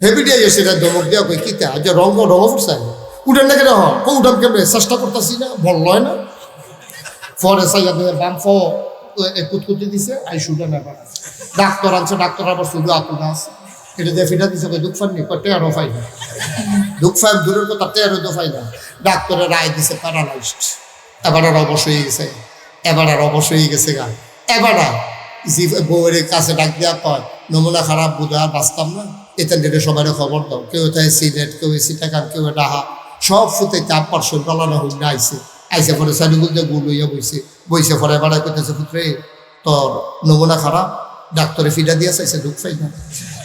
Heavy দিয়ে সেটা ধমক দেওয়া কই কিতা যে রঙ ফুটছে উঠেন না কেন উঠাম কেমনে চেষ্টা করতেছি না বল লয় না ফরে সাইয়া বাম ফ কুতকুতি দিছে আই শুটা না ডাক্তার আনছে ডাক্তার আবার শুধু আতুনা আছে এটা দিয়ে ফিটা দিছে দুঃখ ফাননি টেরো ফাই না দুঃখ ফাইন দূরের কথা টেরো তো ফাই না ডাক্তারের রায় দিছে প্যারালাইজড এবার আর অবশ হয়ে গেছে গা এবার জি বউয়ের কাছে ডাক দেওয়া কয় নমুনা খারাপ বোধ আর বাঁচতাম না এটা ডেটে সবাই খবর দাও কেউ তাই সিলেট কেউ সিটাকান কেউ ডাহা সব ফুটাইতে আপার শোল টলানো হই না আইসে পরে সাইডুগুল দিয়ে গুল লইয়া বইছে পরে এবার করতেছে পুত্রে তোর নমুনা খারাপ ডাক্তারে ফিটা দিয়ে চাইছে দুঃখ পাই না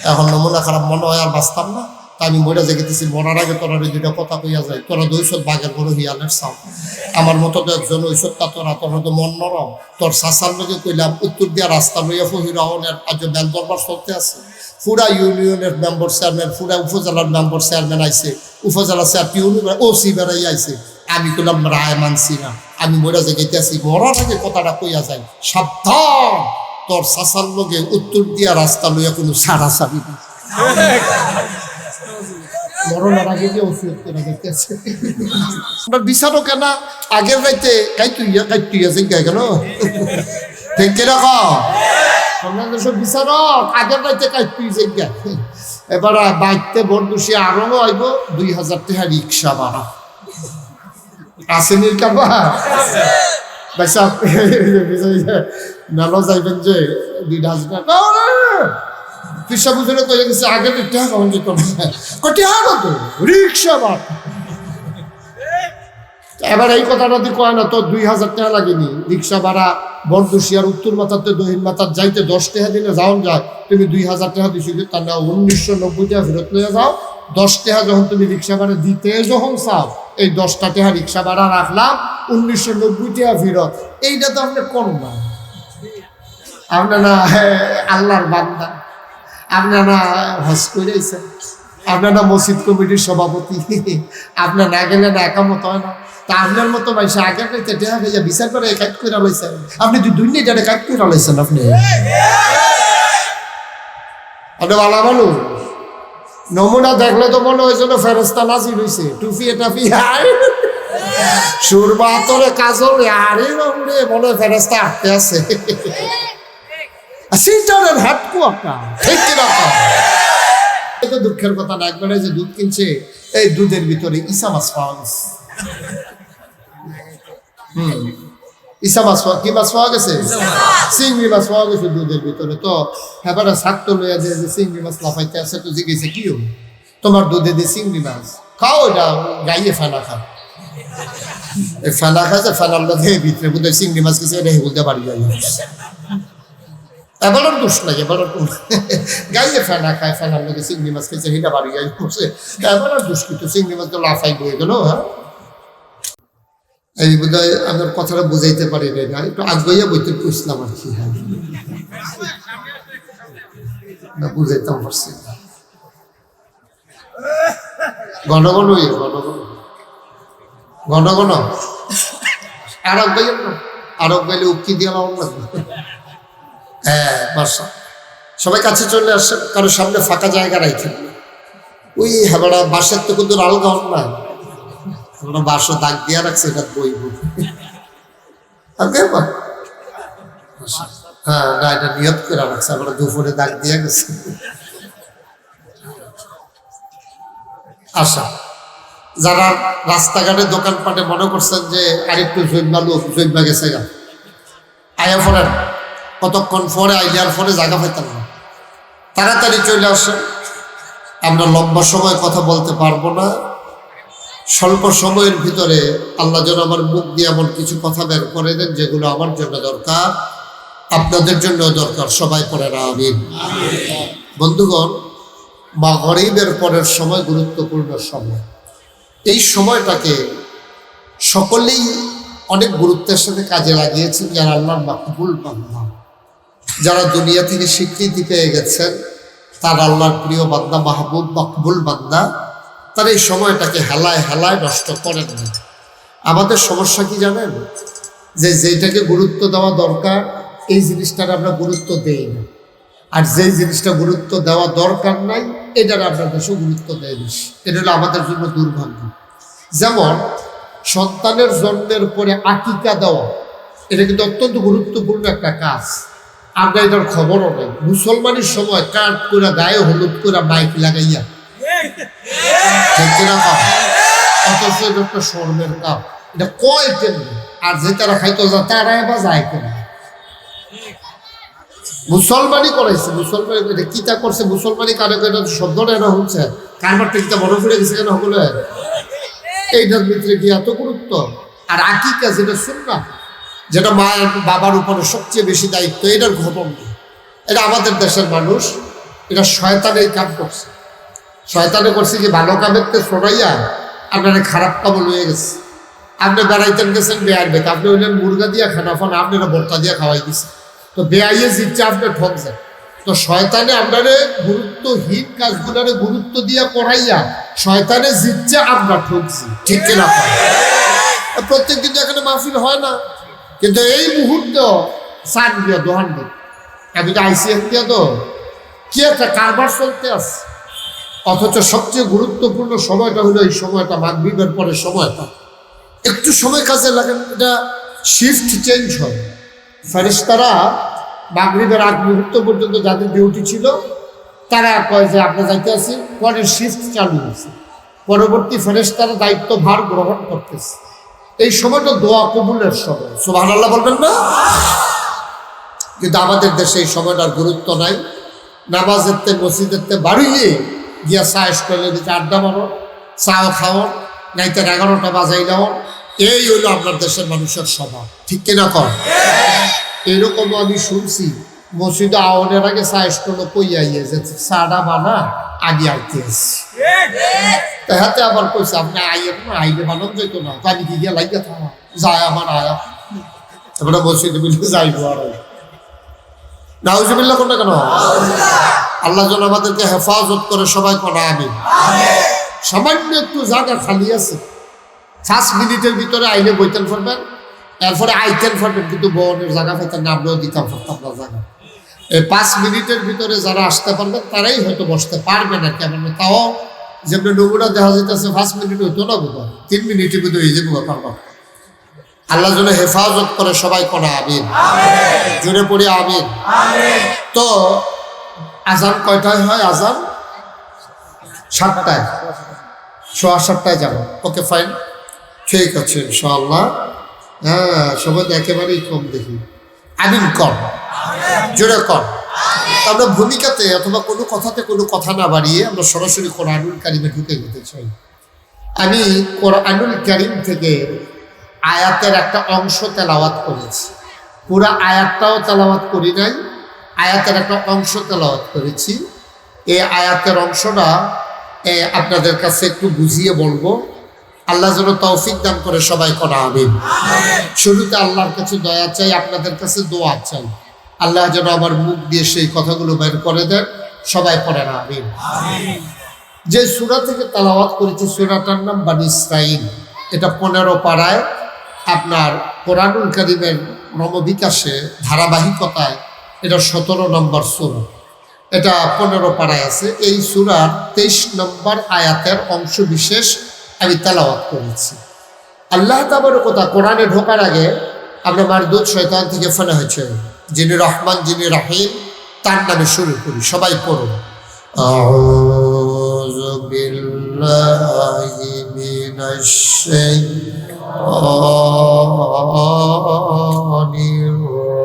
এখন নমুনা খারাপ মনে হয় আর বাঁচতাম না তা আমি মরে জেগেতেছি মরার আগে তোরা দুইটা কথা কইয়া যায় তোরা দৈশত বাঘের বড় হিয়ালের চাও আমার মতো তো একজন ঐশ্বর তা তোরা তো মন নরম তোর শাসার লোকে কইলাম উত্তর দিয়া রাস্তা লইয়া ফহিরাহনের আজ বেল দরবার চলতে আছে পুরা ইউনিয়নের মেম্বার চেয়ারম্যান পুরা উপজেলার মেম্বার চেয়ারম্যান আইছে উপজেলা ওসি বেড়াই আইছে আমি কইলাম রায় মানছি না আমি মরে জেগেতেছি মরার আগে কথাটা কইয়া যায় সাবধান তোর শাসার লোকে উত্তর দিয়া রাস্তা লইয়া কোনো সারা সাবি না মরণের আগে যে ওষুধ করে দেখতেছে আমরা বিচারও কেন আগের রাইতে কাইতুইয়া জিজ্ঞাসা গেল ঠিক কিরকম আপনাদের সব বিচারক আগের রাইতে কাইতুই জিজ্ঞা এবার বাইকতে বন্ধুসি আরো আইব 2000 টাকা রিক্সা ভাড়া আসেনির কাবা বাইসা মেলো যাইবেন যে 2000 টাকা পিসা বুঝলে কয়ে গেছে আগের টাকা কখন যেত না তো রিক্সা বাট এবার এই কথাটা দিয়ে কয় না তো 2000 টাকা লাগেনি রিক্সা ভাড়া বরদুশিয়ার উত্তর মাথাতে দক্ষিণ মাথার যাইতে 10 টাকা দিলে যাওন যায় তুমি 2000 টাকা দিছি তার না 1990 টাকা ফেরত লইয়া যাও 10 টাকা যখন তুমি রিক্সা ভাড়া দিতে যখন চাও এই 10 টাকা রিক্সা ভাড়া রাখলাম 1990 টাকা ফেরত এইটা তো আপনি কোন না আপনার না আল্লাহর বান্দা আপনারা হজ করেছেন আপনারা মসজিদ কমিটির সভাপতি আপনার না গেলে না একামত হয় না তা আপনার মতো মানুষ আগে বিচার করে কাজ করে লাইছেন আপনি দুনিয়াটা কাজ করে লাইছেন আপনি ভালো ভালো নমুনা দেখলে তো মনে হয়েছিল ফেরেস্তা নাজির হয়েছে টুপি টাফি সুরবা তোরে কাজল আরে মনে ফেরেস্তা আটকে আছে দুঃখের কথা না একবারে যে দুধ কিনছে এই দুধের ভিতরে ইসা মাছ পাওয়া গেছে ইসা মাছ কি মাছ পাওয়া গেছে চিংড়ি মাছ পাওয়া গেছে দুধের ভিতরে তো এবারে ছাত্র লইয়া যে চিংড়ি মাছ লাফাইতে আছে তো জিজ্ঞেসে কি হবে তোমার দুধে দিয়ে চিংড়ি মাছ খাও এটা গাইয়ে ফেনা খা ফেনা খাচ্ছে ফেনার লোকে ভিতরে বোধহয় চিংড়ি মাছ কিছু এটা বলতে পারি যাই এবারের দোষ নাই এবার গাইয়ে ফেনা খায় ফেনার লোকে চিংড়ি মাছ খেয়েছে সেটা বাড়ি গাই করছে এবারের দোষ কিন্তু চিংড়ি মাছ তো লাফাই বয়ে গেল হ্যাঁ এই বোধ হয় আপনার কথাটা বুঝাইতে পারি না একটু আগ্রহিয়া বইতে পুষলাম আর কি হ্যাঁ বুঝাইতাম পারছি ঘন ঘন আরব গাইলে উক্তি দিয়ে লাগবে হ্যাঁ বাসা সবাই কাছে চলে আসে কারোর সামনে ফাঁকা জায়গা রাখেন ওই হ্যাঁ বাসার তো কিন্তু আলগা হন না আমরা বাসা দাগ দিয়া রাখছে এটা বইব হ্যাঁ না এটা নিয়ত করে রাখছে আমরা দুপুরে দাগ দিয়া গেছে আশা যারা রাস্তাঘাটে দোকানপাটে মনে করছেন যে আরেকটু জৈবা গেছে গা আয়া ফোরেন কতক্ষণ পরে আইলিয়ার পরে জায়গা পাইতাম না তাড়াতাড়ি চলে আসেন আমরা লম্বা সময় কথা বলতে পারবো না স্বল্প সময়ের ভিতরে আল্লাহ যেন আমার মুখ দিয়ে এমন কিছু কথা বের করে দেন যেগুলো আমার জন্য দরকার আপনাদের জন্য দরকার সবাই পড়ে না আমিন বন্ধুগণ মাগরিবের পরের সময় গুরুত্বপূর্ণ সময় এই সময়টাকে সকলেই অনেক গুরুত্বের সাথে কাজে লাগিয়েছেন যারা আল্লাহর মাকবুল বান্দা যারা দুনিয়া থেকে স্বীকৃতি পেয়ে গেছেন তার আল্লাহর প্রিয় বান্দা মাহবুব মাকবুল বান্দা তারা এই সময়টাকে হেলায় হেলায় নষ্ট করেন না আমাদের সমস্যা কি জানেন যে যেটাকে গুরুত্ব দেওয়া দরকার এই জিনিসটার আমরা গুরুত্ব দেই না আর যেই জিনিসটা গুরুত্ব দেওয়া দরকার নাই এটার আপনার দেশে গুরুত্ব দেয় বেশি। এটা হলো আমাদের জন্য দুর্ভাগ্য। যেমন সন্তানের জন্মের পরে আকিকা দেওয়া, এটা কিন্তু অত্যন্ত গুরুত্বপূর্ণ একটা কাজ। আমরা এটার খবরও নেই। মুসলমানের সময় কাঠ করে গায়ে হলুদ করে মাইক লাগাইয়া, ঠিক কিনা কাপ, অথচ এটা একটা শর্মের কাপ। এটা কয় কেমনি, আর যে তারা খাইতো যা তারাই বা যায় কেমনি। মুসলমানই করাইছে, মুসলমান এটা কিতা করছে, মুসলমানই কারে এটা শব্দটা এটা হচ্ছে কারবারটা কিতা মনে পড়ে গেছে কেন হলে এইটার ভিতরে কি এত গুরুত্ব। আর আকিকা যেটা সুন্নাহ, যেটা মায়ের বাবার উপরে সবচেয়ে বেশি দায়িত্ব, এটার ঘটন নেই। এটা আমাদের দেশের মানুষ, এটা শয়তানে এই কাম করছে। শয়তানে করছে কি ভালো কামেরতে ছড়াইয়া আপনারা খারাপ কামল হয়ে গেছে। আপনি বেড়াইতেন গেছেন বেয়ার বেত, আপনি হইলেন মুরগা দিয়া খানা ফান, আপনারা ভর্তা দিয়া খাওয়াই দিচ্ছে। তো বেআইয়ে জিতছে, আপনি ঠক যায়। তো শয়তানে আপনারে গুরুত্বহীন কাজগুলারে গুরুত্ব দিয়া করাইয়া শয়তানে জিতছে, আমরা ঠকছি, ঠিক কিনা? প্রত্যেক দিন এখানে মাহফিল হয় না, কিন্তু এই মুহূর্তে চান দিয়া দোহান নেই। আমি তো আইসিএম দিয়া তো কি একটা কারবার চলতে আছে। অথচ সবচেয়ে গুরুত্বপূর্ণ সময়টা হলো এই সময়টা, মাগরিবের পরের সময়টা। একটু সময় কাজে লাগেন, এটা শিফট চেঞ্জ হয়। ফেরেশতারা মাগরিবের আগ মুহূর্ত পর্যন্ত যাদের ডিউটি ছিল তারা কয় যে আমরা যাইতে আছি, পরের শিফট চালু হয়েছে, পরবর্তী ফেরেশতারা দায়িত্ব ভার গ্রহণ করতেছে। এই সময়টা দোয়া কবুলের সময়, সুবহানাল্লাহ বলবেন না? কিন্তু আমাদের দেশে এই সময়টার গুরুত্ব নাই। নামাজের মসজিদের বাড়িয়ে গিয়া চা স্টলের দিকে আড্ডা মারো, চাও খাও, নাইতে 11টা বাজাই দাও, এই হইলো আপনার দেশের মানুষের স্বভাব, ঠিক কিনা কর? এরকম আমি শুনছি মসজিদে আওয়ানের আগে চা স্টল কইয়া যে চাটা বানা আগে আইতে আসছি। হাতে আবার কইছে আপনি আইয়েন না, আইলে বানান যেত না, আমি কি গিয়া লাগিয়া থাকা যায় আমার আয়া, তারপরে মসজিদে মিলে যাইবো। আর নাউজুবিল্লাহ কোনটা কেন? আল্লাহ যেন আমাদেরকে হেফাজত করে, সবাই কোনা আমিন। সামান্য একটু জায়গা খালি আছে, 5 মিনিটের ভিতরে আইলে বইতেন পারবেন, এরপরে আইতেন পারবেন, কিন্তু বনের জায়গা পাইতেন না, আমরাও দিতাম পারতাম না জায়গা। এই 5 মিনিটের ভিতরে যারা আসতে পারবেন তারাই হয়তো বসতে পারবেন আর কেমন। তাও যেমন নমুনা দেখা যাইতেছে 5 মিনিট হইতো না, বোধ হয় 3 মিনিটের ভিতরে হয়ে যাবো পারবা। আল্লাহ যেন হেফাজত করে, সবাই কোনা আমিন, জুড়ে পড়ি আমিন। তো আজান কয়টায় হয়? আজান 7টায়, 7:15 যাবো। ওকে ফাইন, ঠিক আছে ইনশাআল্লাহ। হ্যাঁ, সবাই একেবারেই কম দেখি, আমিন কর, জোরে কর। আমরা ভূমিকাতে অথবা কোনো কথাতে কোনো কথা না বাড়িয়ে আমরা সরাসরি কোরআনুল কারিমে ঢুকে যেতে চাই। আমি কোরআনুল কারিম থেকে আয়াতের একটা অংশ তেলাওয়াত করেছি, পুরা আয়াতটাও তেলাওয়াত করি নাই, আয়াতের একটা অংশ তেলাওয়াত করেছি। এই আয়াতের অংশটা আপনাদের কাছে একটু বুঝিয়ে বলবো। আল্লাহ যেন তৌফিক দান করে, সবাই কোনা আমিন। শুরুতে আল্লাহর কাছে দয়া চাই, আপনাদের কাছে দোয়া চাই, আল্লাহ যেন আমার মুখ দিয়ে সেই কথাগুলো বের করে দেন, সবাই পড়েন আমিন। যে সূরা থেকে তেলাওয়াত করেছি সূরাটার নাম বনী ইসরাঈল। এটা 15 পারায় আপনার কোরআনুল কারীমের ক্রমবিকাশে ধারাবাহিকতায় এটা 17 নম্বর সূরা, এটা 15 পারায় আছে। এই সূরার 23 নম্বর আয়াতের অংশ বিশেষ আমি তেলাওয়াত করেছি। আল্লাহ তাবারক ওয়া তাআলা কোরআনে ঢোকার আগে আমরা মারদুদ শয়তান থেকে ফেলা হয়েছে, যিনি রহমান যিনি রহিম, তার নামে শুরু করি, সবাই পড়ুন। আউযু বিল্লাহি মিনাশ শাইতানির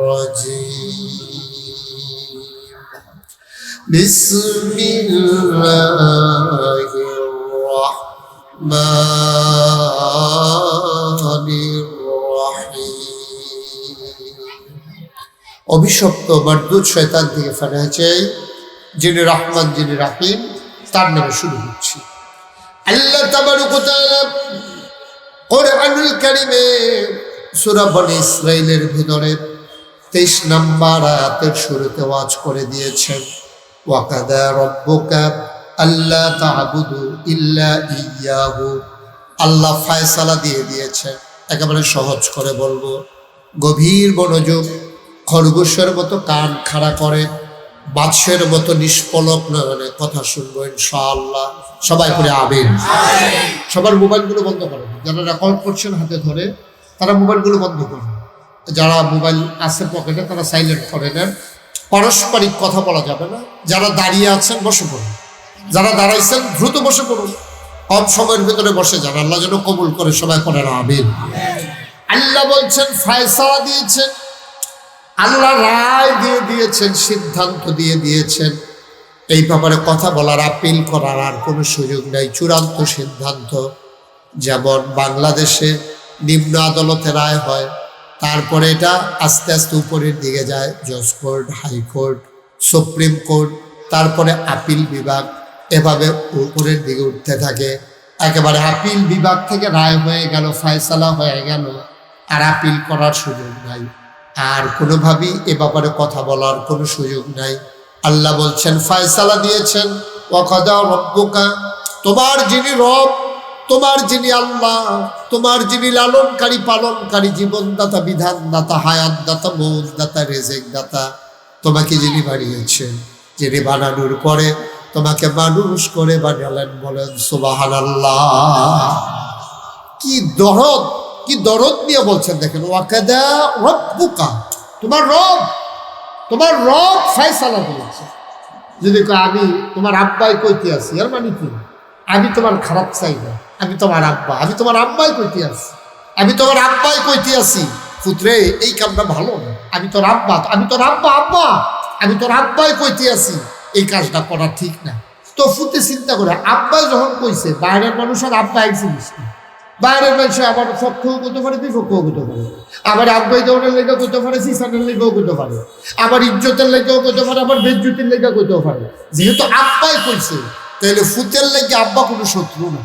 রাজীম। বিসমিল্লাহির রাহমানির রাহিম। অভিশপ্ত মারদুদ শয়তান থেকে ফেলা হয়েছে, যিনি রহমান যিনি রাহিম, তার নামে শুরু হচ্ছে। আল্লাহ তাবারক ওয়া তাআলা কোরআনুল কারীমে সূরা বনী ইসরাঈলের ভিতরে 23 নম্বর আয়াতের শুরুতে ওয়াজ করে দিয়েছেন, ওয়া কাদা রাব্বুকা আল্লা তা'বুদু ইল্লা ইয়্যাহু। আল্লাহ ফয়সালা দিয়ে দিয়েছেন, একেবারে সহজ করে বলবো, গভীর মনোযোগ, খরগোশের মতো কান খাড়া করে বাদশের মতো নিষ্পলক নয়নে কথা শুনবো ইনশাআল্লাহ। সবাই করে আমিন। সবার মোবাইলগুলো বন্ধ করেন, যারা রেকর্ড করছেন হাতে ধরে তারা মোবাইলগুলো বন্ধ করেন, যারা মোবাইল আছে পকেটে তারা সাইলেন্ট করে নেন। পারস্পরিক কথা বলা যাবে না। যারা দাঁড়িয়ে আছেন বসে পড়ুন, যারা দাঁড়াইছেন দ্রুত বসে পড়ুন, কম সময়ের ভিতরে বসে যান। আল্লাহ যেন কবুল করে, সবাই করেন আমিন। আল্লাহ বলছেন ফয়সালা দিয়েছেন, আল্লাহ রায় দিয়ে দিয়েছেন, সিদ্ধান্ত দিয়ে দিয়েছেন। এই ব্যাপারে কথা বলার, আপিল করার আর কোনো সুযোগ নাই। চূড়ান্ত সিদ্ধান্ত। যেমন বাংলাদেশে নিম্ন আদালতে রায় হয়, তারপরে এটা আস্তে আস্তে উপরের দিকে যায়, জজ কোর্ট, হাইকোর্ট, সুপ্রিম কোর্ট, তারপরে আপিল বিভাগ, এভাবে উপরের দিকে উঠতে থাকে। একেবারে আপিল বিভাগ থেকে রায় হয়ে গেল, ফয়সালা হয়ে গেল, আর আপিল করার সুযোগ নাই, আর কোনোভাবেই এ ব্যাপারে কথা বলার কোনো সুযোগ নাই। আল্লাহ বলছেন ফয়সালা দিয়েছেন, ওয়াকাদা রব্বুকা, তোমার যিনি রব, তোমার যিনি আল্লাহ, তোমার যিনি লালনকারী পালনকারী, জীবনদাতা, বিধানদাতা, হায়াতদাতা, মৌতদাতা, রেজেক দাতা, তোমাকে যিনি বানিয়েছেন, যিনি বানানোর পরে তোমাকে মানুষ করে বানালেন, বলেন সুবহানাল্লাহ। কি দরদ, কি দরদ নিয়ে বলছেন দেখেন, ওয়াকাদা রব্বুকা, তোমার রব, তোমার রব ফয়সালা দিয়েছে। যদি আমি তোমার আব্বাই কইতে আছি, এর মানে কি? আমি তোমার খারাপ চাই না, আমি তোমার আব্বা, আমি তোমার আব্বাই কইতে আছি, আমি তোমার আব্বাই কইতে আছি, পুত্রে এই কামটা ভালো না, আমি তোর আব্বা, আমি তোর আব্বা, আব্বা আমি তোর আব্বাই কইতে আছি, এই কাজটা করা ঠিক না। তো ফুতে চিন্তা করে, আব্বাই যখন কইছে, বাইরের মানুষের আব্বা এক জিনিস না, বাইরের মানুষ আবার পক্ষও করতে পারে, বিপক্ষও করতে পারে, আবার আব্বাই দৌড়ের লেগেও করতে পারে, সিসানের লেগেও করতে পারে, আবার ইজ্জতের লেগেও করতে পারে, আবার বেজ্জতির লেগেও করতে পারে। যেহেতু আব্বাই কইছে, তাহলে ফুতের লেগে আব্বা কোনো শত্রু না।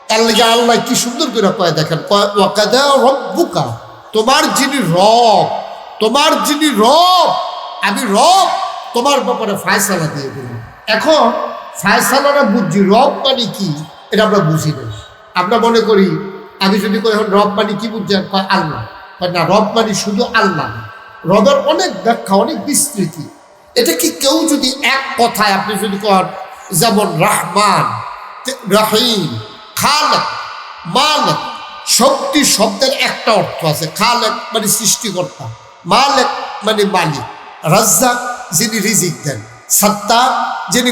তার লেগে আল্লাহ কি সুন্দর করে কয় দেখেন, ওয়াকাদা রব্বুকা, তোমার যিনি রব, তোমার যিনি রব, আমি রব, তোমার ব্যাপারে ফয়সালা দিয়ে দিলাম। এখন ফয়সালাটা বুঝছি, রব মানে কি এটা আমরা বুঝি না। আমরা মনে করি, আমি যদি কই এখন রব মানে কি বুঝছেন, কয় আল্লাহ, না, রব মানে শুধু আল্লাহ। রবের অনেক ব্যাখ্যা, অনেক বিস্তৃতি। এটা কি কেউ যদি এক কথায় আপনি যদি কন, যেমন রহমান, রহিম, খালেক, মালেক, শক্তি শব্দের একটা অর্থ আছে। খালেক মানে সৃষ্টিকর্তা, মালেক মানে মালিক, রাজ্জাক যিনি রিজিক দেন, সত্তার যিনি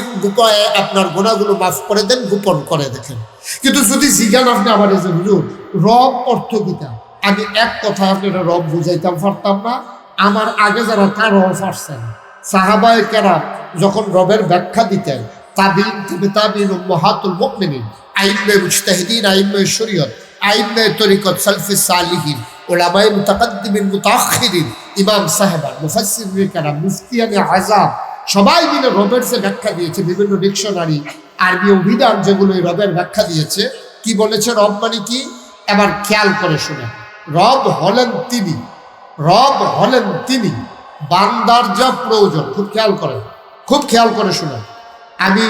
আপনার গুণাগুলো মাফ করে দেন, গোপন করে দেখেন। কিন্তু যদি জিজ্ঞান আপনি আমার এই যে হুজুর রব অর্থ কিতা, আমি এক কথায় আপনারা রব বুঝাইতাম পারতাম না। আমার আগে যারা কারো পারছেন, সাহাবায়ে কেরাম যখন রবের ব্যাখ্যা দিতেন, তাবিন, তাবিন, উম্মাহাতুল মুমিনিন, আইম্মে মুজতাহিদিন, আইম্মে শরীয়ত, আইম্মে তরিকত, সালফে সালিহিন, উলামায়ে মুতাকাদ্দিমিন, মুতাআখিরিন, ইমাম সাহেবান, মুফাসসিরিন কেরাম, মুফতিয়ানে আযাম, সবাই মিলে রবের যে ব্যাখ্যা দিয়েছে, বিভিন্ন ডিকশনারি, আরবি অভিধান যেগুলো রবের ব্যাখ্যা দিয়েছে, কি বলেছে রব মানে কি। এবার খেয়াল করে শুনে, রব হলেন তিনি, রব হলেন তিনি, বান্দার যা প্রয়োজন, খুব খেয়াল করেন, খুব খেয়াল করে শুনেন। আমি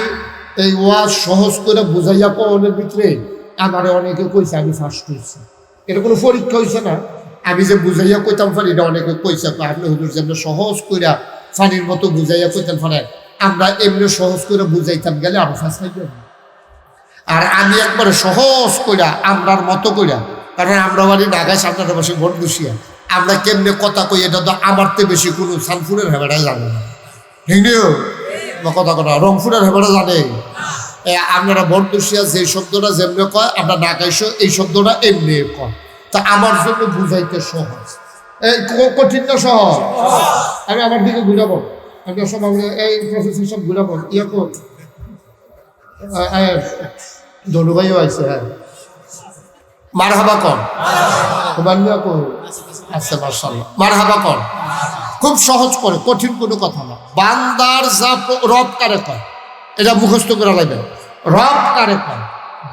এই ওয়াজ সহজ করে বুঝাইয়া পাওয়ানোর ভিতরে আমার অনেকে কইছে আমি ফার্স্ট হয়েছি, এটা কোনো পরীক্ষা হয়েছে না। আমি যে বুঝাইয়া কইতাম পারি, এটা অনেকে কইছে আপনি হুজুর যেমন সহজ কইরা ফানির মতো বুঝাইয়া কইতেন পারেন, আমরা এমনি সহজ করে বুঝাইতাম গেলে আরো ফাঁস হইবে। আর আমি একবারে সহজ কইরা আমরার মতো কইরা, কারণ আমরা বাড়ি নাগাইছে আপনারা বসে ভোট বসিয়া, আমরা কেমনে কথা কই এটা তো আমার তো বেশি কোনো সানফুরের হেবেটাই জানে না, ঠিক নিও কথা কথা রংপুরের হেবেটা জানে। আপনারা ভোট বসিয়া যে শব্দটা যেমনি কয়, আমরা নাগাইছো এই শব্দটা এমনি কয়, তা আমার জন্য বুঝাইতে সহজ। কঠিন না সহজ? আমি আমার দিকে ঘুরাবো, আমি সব এই প্রফেসর সব ঘুরাবো, ইয়ে কর ধনুভাইও আছে। হ্যাঁ, মারহাবা কর, আচ্ছা মাশাআল্লাহ, মারহাবা কর। খুব সহজ করে, কঠিন কোনো কথা না। বান্দার যা রব কারে কয়, এটা মুখস্থ করে লাগবে। রব কারে কয়,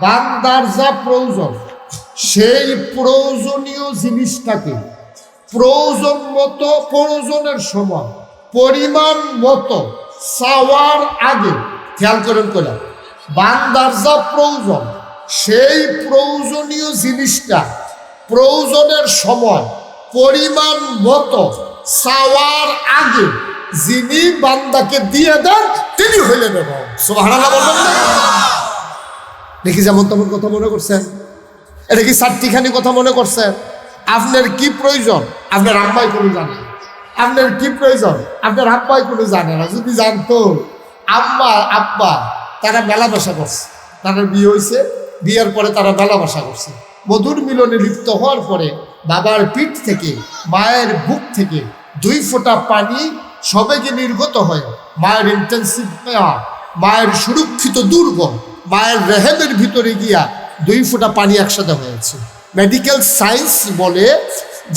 বান্দার যা প্রয়োজন, সেই প্রয়োজনীয় জিনিসটাকে প্রয়োজন মতো, প্রয়োজনের সময়, পরিমাণ মতো চাওয়ার আগে, খেয়াল করেন কইলা, বান্দার যা প্রয়োজন, সেই প্রয়োজনীয় জিনিসটা প্রয়োজনের সময়, পরিমাণ মতো চাওয়ার আগে যিনি বান্দাকে দিয়ে দেন তিনি হইলেন রব। সুবহানাল্লাহ বলবেন না? দেখি যেমন তেমন কথা মনে করছেন? এটা কি চারটিখানি কথা মনে করছেন? আপনার কি প্রয়োজন আপনার আব্বাই কোনো জানে না। আপনার কি প্রয়োজন আপনার আব্বাই কোনো জানে না। যদি জানতো, আম্মা আব্বা তারা মেলামেশা করছে, তাদের বিয়ে হয়েছে, বিয়ের পরে তারা মেলামেশা করছে, মধুর মিলনে লিপ্ত হওয়ার পরে বাবার পিঠ থেকে মায়ের বুক থেকে 2 ফোঁটা পানি সবেগে নির্গত হয় মায়ের ইন্টেন্সিভ কেয়ার, মায়ের সুরক্ষিত দুর্গ, মায়ের রেহেমের ভিতরে গিয়া 2 ফোঁটা পানি একসাথে হয়েছে। মেডিকেল সায়েন্স বলে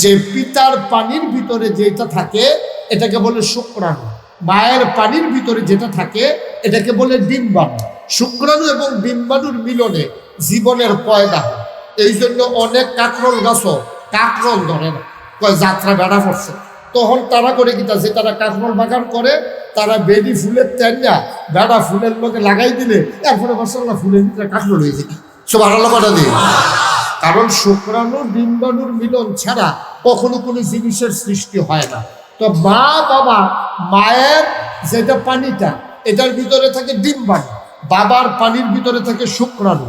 যে পিতার পানির ভিতরে যেটা থাকে এটাকে বলে শুক্রাণু, মায়ের পানির ভিতরে যেটা থাকে এটাকে বলে ডিম্বাণু। শুক্রাণু এবং ডিম্বাণুর মিলনে জীবনের পয়দা হয়। এই জন্য অনেক কাঁকরোল গাছও কাঁকরোল ধরে না, কয় যাত্রা বেড়া পড়ছে, তখন তারা করে কিতা, যে তারা কাঁকরোল বাগান করে তারা বেডি ফুলের তেলটা বেড়া ফুলের লোকে লাগাই দিলে এরপরে মশলা ফুলের ভিতরে কাঁকরোল হয়ে যায়। সব আড়ালো কথা দিয়ে, কারণ শুক্রাণু ডিম্বাণুর মিলন ছাড়া কখনো কোনো জিনিসের সৃষ্টি হয় না। তো মা বাবা, মায়ের যেটা পানিটা এটার ভিতরে থাকে ডিম্বাণু, বাবার পানির ভিতরে থাকে শুক্রাণু।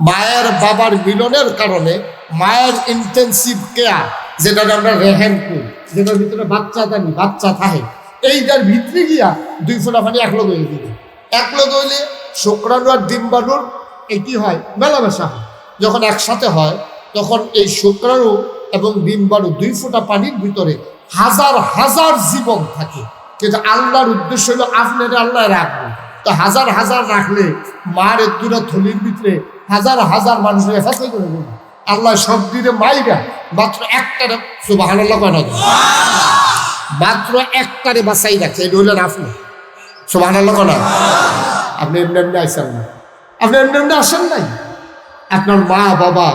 মায়ের বাবার মিলনের কারণে মায়ের ইন্টেন্সিভ কেয়ার, যেটা আমরা রেহেম করি, যেটার ভিতরে বাচ্চা দানি বাচ্চা থাকে, এইটার ভিতরে গিয়া 2 ফোঁটা পানি একলগ হয়ে দিবে। একলগ হইলে শুক্রাণু আর ডিম্বাণুর এটি হয় মেলামেশা হয়। যখন একসাথে হয় তখন এই শুক্রাণু এবং ডিম্বাণু 2 ফোঁটা পানির ভিতরে হাজার হাজার জীবন থাকে। কিন্তু আল্লাহর উদ্দেশ্য হলো আপনার আল্লাহ রাখবে। তো হাজার হাজার রাখলে মার দুটা থলির ভিতরে হাজার হাজার মানুষের হেফাজত করে দেবে। আল্লাহ সব দিনে মাইরা মাত্র একটারে, সুবহানাল্লাহ কয় না, মাত্র একটারে বাঁচাই রাখছে। এটা হলেন আপনি, সুবহানাল্লাহ কয় না? আপনি এমনি এমনি আসেন না, আপনি এমনি এমনি আসেন নাই। আপনার মা বাবা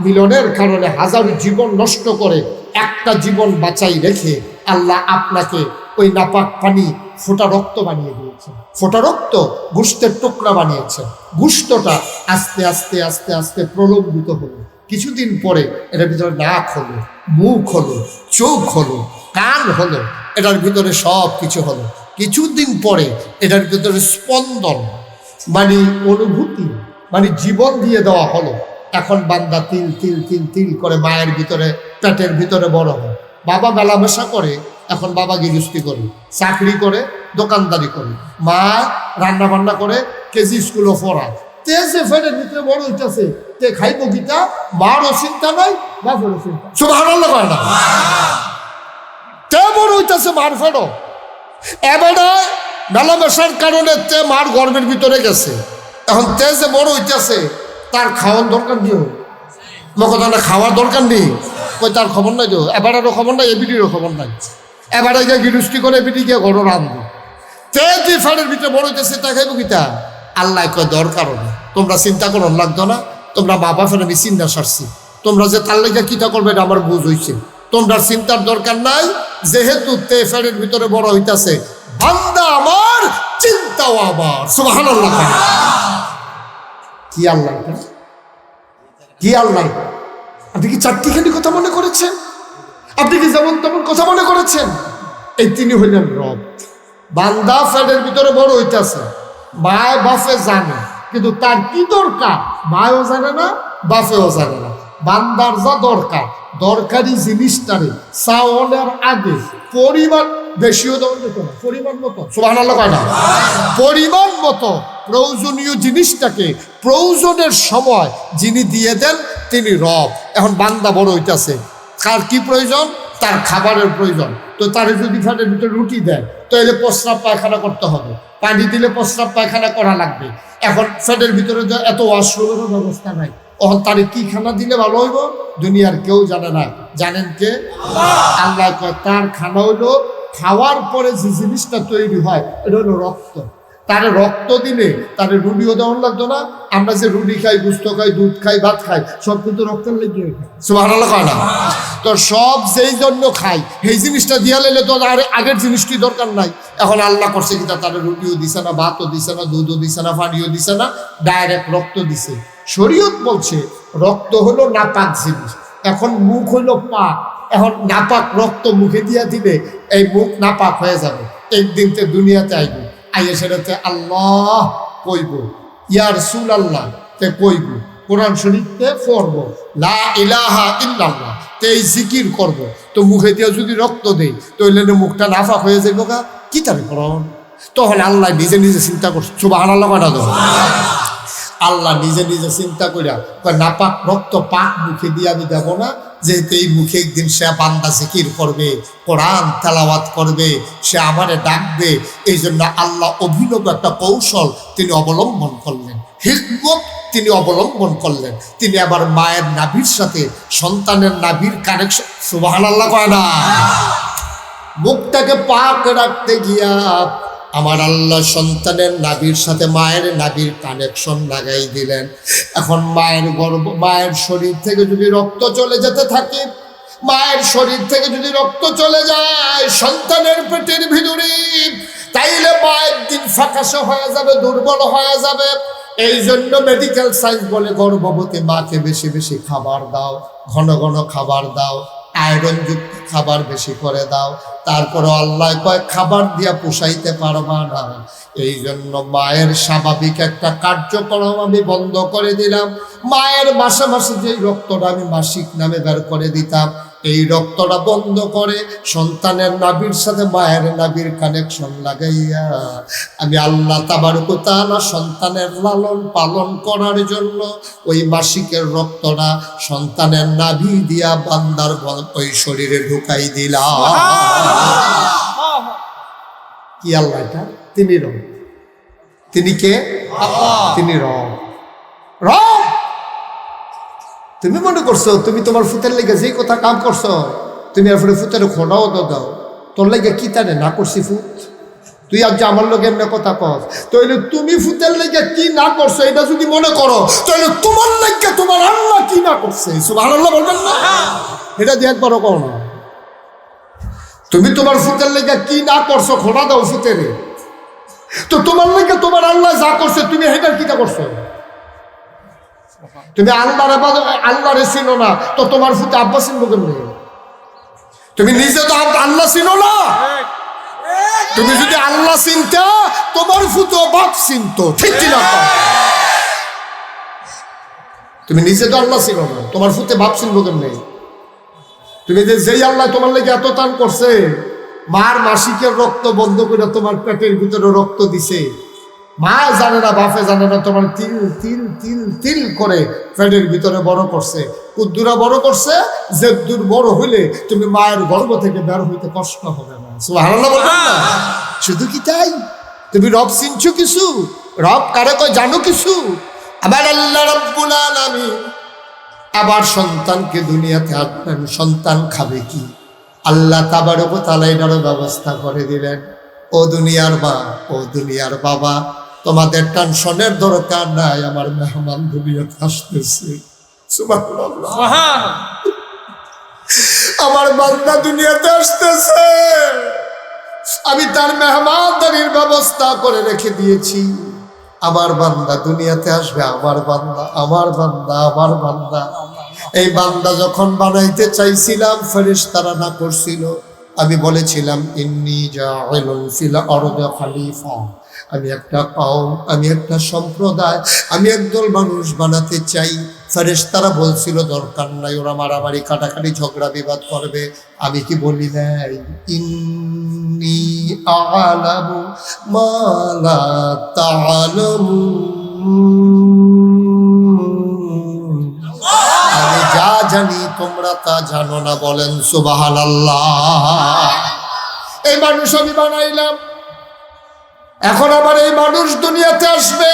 মিলনের কারণে হাজার জীবন নষ্ট করে একটা জীবন বাঁচাই রেখে আল্লাহ আপনাকে ওই নাপাক পানি ফোঁটা রক্ত বানিয়ে দিয়েছে। ফোঁটা রক্ত গোশতের টুকরা বানিয়েছে। গোশতটা আস্তে আস্তে আস্তে আস্তে প্রলম্বিত হলো। কিছুদিন পরে এটার ভিতরে নাক হলো, মুখ হলো, চোখ হলো, কান হলো, এটার ভিতরে সব কিছু হলো। কিছুদিন পরে এটার ভিতরে স্পন্দন মানে অনুভূতি মানে জীবন দিয়ে দেওয়া হলো। এখন বান্দা তিল তিল তিল তিল করে মায়ের ভিতরে পেটের ভিতরে বড় হয়। বাবা মেলামেশা করে, এখন বাবা গৃহস্থী করে, চাকরি করে, দোকানদারি করে, মা রান্না বান্না করে, কেজি স্কুলও পড়ায়। তেজে ফেরের ভিতরে বড় হইতেছে, তে খাইব গীতা, মারও চিন্তা নাই, বাপেরও চিন্তা। সুবহানাল্লাহ কয় না? তে বড় হইতেছে মার ফেরো। এবারে মেলামেশার কারণে তে মার গর্ভের ভিতরে গেছে। এখন তে যে বড় হইতেছে তার খাওয়ার দরকার নেই, মকদানা খাওয়ার দরকার নেই, কই তার খবর নাই তো, এবারেরও খবর নাই, এবিডিরও খবর নাই। এবারে গিয়ে গৃহস্থী করে এবিডি গিয়ে ঘর রাঁধবো। তে যে ফাড়ের ভিতরে বড় হইতেছে তা খাইব গীতা। আল্লাহ কয় দরকারও না, তোমরা চিন্তা করো লাগতো না, তোমরা বাবা ফের আমি চিন্তা সারছি, তোমরা যে তার লেগে কিতা করবে এটা আমার বুঝ হইছে, তোমরা চিন্তার দরকার নাই। যেহেতু তে ফেরের ভিতরে বড় হইতেছে, বান্দা আমার চিন্তাও আমার। সুবহানাল্লাহ। কি আল্লাহ, কি আল্লাহ! আপনি কি চারটিখানি কথা মনে করেছেন? আপনি কি যেমন তেমন কথা মনে করেছেন? এই তিনি হইলেন রব। বান্দা ফেরের ভিতরে বড় হইতেছে, মায় বাপে জানে, কিন্তু তার কি দরকার মায়ও জানে না, বাপেও জানে না। বান্দার যা দরকার, দরকারি জিনিসটারে চাওয়ানোর আগে পরিমাণ বেশিও দেওয়া যেত না, পরিমাণ মতো। সুবহানাল্লাহ কয় না? পরিমাণ মতো প্রয়োজনীয় জিনিসটাকে প্রয়োজনের সময় যিনি দিয়ে দেন তিনি রব। এখন বান্দা বড় হইতেছে, কার কি প্রয়োজন? তার খাবারের প্রয়োজন। তো তার যদি ফ্যাটের ভিতরে রুটি দেয় তাহলে প্রস্রাব পায়খানা করতে হবে, পানি দিলে প্রস্রাব পায়খানা করা লাগবে। এখন ফ্যাটের ভিতরে এত ওয়াশরুমেরও ব্যবস্থা নাই, তখন তারে কি খানা দিলে ভালো হইব দুনিয়ার কেউ জানে না। জানেন কে? আল্লাহ কয় তার খানা হইলো খাওয়ার পরে যে জিনিসটা তৈরি হয় এটা হলো রক্ত। তারে রক্ত দিলে তারে রুটিও দেওয়ার লাগতো না। আমরা যে রুটি খাই, গুস্ত খাই, দুধ খাই, ভাত খাই, সব কিন্তু রক্তের লেগে খাই। সুবহানাল্লাহ কয় না? তো সব যেই জন্য খাই সেই জিনিসটা দিয়া লাইলে তো আর আগের জিনিসটি দরকার নাই। এখন আল্লাহ করছে কি তারে রুটিও দিছে না, ভাতও দিছে না, দুধও দিছে না, পানিও দিছে না, ডাইরেক্ট রক্ত দিছে। শরীয়ত বলছে রক্ত হলো নাপাক জিনিস। এখন মুখ হইলো পাক, এখন নাপাক রক্ত মুখে দিয়া দিলে এই মুখ নাপাক হয়ে যাবে। একদিন তে দুনিয়াতে আইব, আইয়ে সেটাতে আল্লাহ কইব, ইয়া রাসূলুল্লাহ তে কইব, কোরআন শরীফতে পড়বো, লা ইলাহা ইল্লাল্লাহ তে এই জিকির করব। তো মুখে দিয়ে যদি রক্ত দেই তাহলে মুখটা নাফাক হয়ে যাইব গা, কি তারে করণ? তখন আল্লাহ নিজে নিজে চিন্তা করছে, সুবহানাল্লাহ কয়টা দাও। আল্লাহ নিজে নিজে চিন্তা করিয়া নাপাক রক্ত পাক মুখে দিয়ে আমি দেবো না, যেহেতু এই মুখে একদিন সে বান্দা জিকির করবে, কোরআন তেলাওয়াত করবে, সে আমারে ডাকবে। এই জন্য আল্লাহ অভিনব একটা কৌশল তিনি অবলম্বন করলেন, হিকমত তিনি অবলম্বন করলেন। তিনি আবার মায়ের নাভির সাথে সন্তানের নাভির কানেকশন, সুবহানাল্লাহ কয় না, মুখটাকে পাক রাখতে গিয়া আমার আল্লাহ সন্তানের নাভির সাথে মায়ের নাভির কানেকশন লাগাই দিলেন। এখন মায়ের গর্ভ, মায়ের শরীর থেকে যদি রক্ত চলে যেতে থাকে, মায়ের শরীর থেকে যদি রক্ত চলে যায় সন্তানের পেটের ভিতরে, তাইলে মায়ের দিন ফ্যাকাশে হয়ে যাবে, দুর্বল হয়ে যাবে। এই জন্য মেডিকেল সায়েন্স বলে গর্ভবতী মাকে বেশি বেশি খাবার দাও, ঘন ঘন খাবার দাও, আয়রন যুক্ত খাবার বেশি করে দাও। তারপরে আল্লাহ কয় খাবার দিয়া পোষাইতে পারবা না, এই জন্য মায়ের স্বাভাবিক একটা কার্যক্রম আমি বন্ধ করে দিলাম। মায়ের মাসে মাসে যেই রক্তটা আমি মাসিক নামে বের করে দিতাম, এই রক্তটা বন্ধ করে সন্তানের নাভির সাথে মায়ের নাভির কানেকশন লাগাইয়া আমি আল্লাহ তাবারক ওয়া তাআলা সন্তানের লালন পালন করার জন্য ওই মাসিকের রক্তটা সন্তানের নাভি দিয়া বান্দার ওই শরীরে ঢুকাই দিলাম। কি আল্লাহ এটা? তিনি রব। তিনি কে? তিনি রব। রব তুমি মনে করছো তুমি তোমার ফুতের লেগে যে কথা কাম করছো, তুমি এরপরে ফুতের খোঁড়াও তো দাও, তোর লেগে কি তানে না করছি ফুত, তুই আজ আমার লোক এমনি কথা কস, তাহলে তুমি ফুতের লেগে কি না করছো এটা যদি মনে করো, তাহলে তোমার লেগে তোমার আল্লাহ কি না করছে সুবহানাল্লাহ বলবেন না? এটা দিয়ে একবারও কও না। তুমি তোমার ফুতের লেগে কি না করছো খোঁড়া দাও ফুতেরে, তো তোমার লেগে তোমার আল্লাহ যা করছে তুমি হেটার কিটা করছো? তুমি আল্লাহরে চিনো না, তো তোমার ফুতে আব্বা চিনবো কেমনি? তুমি নিজে তো আল্লাহ চিনো না। তুমি যদি আল্লাহ চিনতা তোমার ফুতো বাপ চিনতো, ঠিক কিনা? তুমি নিজে তো আল্লাহ চিনো না, তোমার ফুতে বাপ চিনবো কেমনি? তুমি যেই আল্লাহ তোমার লেগে এত টান করছে, মার মাসিকের রক্ত বন্ধ করে তোমার পেটের ভিতরে রক্ত দিছে, মা জানে না বাপে জানে না, তোমার তিল তিল তিল তিল করে পেটের ভিতরে বড় করছে। কুদ্দুরা বড় করছে, যে দূর বড় হইলে তুমি মায়ের গর্ভ থেকে বের হইতে কষ্ট হবে না। সুবহানাল্লাহ বলবেন না? শুধু কি তাই? তুমি রব চিনছো কিছু? রব কারে কয় জানো কিছু? আবার আল্লাহ রাব্বুল আলামিন আবার সন্তানকে দুনিয়াতে আনলেন, সন্তান খাবে কি? আল্লাহ তাবারক ওয়া তাআলা এর ব্যবস্থা করে দিলেন। ও দুনিয়ার মা, ও দুনিয়ার বাবা, তোমাদের টেনশনের দরকার নাই, আমার মেহমান দুনিয়াতে আসতেছে। সুবহানাল্লাহ, আমার বান্দা দুনিয়াতে আসতেছে, আমি তার মেহমানদারির ব্যবস্থা করে রেখে দিয়েছি। আমার বান্দা দুনিয়াতে আসবে, আমার বান্দা, আমার বান্দা, আমার বান্দা। এই বান্দা যখন বানাইতে চাইছিলাম ফেরেশতারা না করছিল, আমি বলেছিলাম ইন্নী জাইলুন ফিল আরদি খলিফা, আমি একটা কওম, আমি একটা সম্প্রদায়, আমি একদল মানুষ বানাতে চাই। ফেরেশতারা বলছিল দরকার নাই, ওরা মারামারি কাটাকাটি ঝগড়া বিবাদ করবে। আমি কি বলি নাই ইন্নী আ'লামু মা লা তা'লামুন, আমি যা জানি তোমরা তা জানো না। বলেন সুবহানাল্লাহ। এই মানুষ আমি বানাইলাম, এখন আবার এই মানুষ দুনিয়াতে আসবে।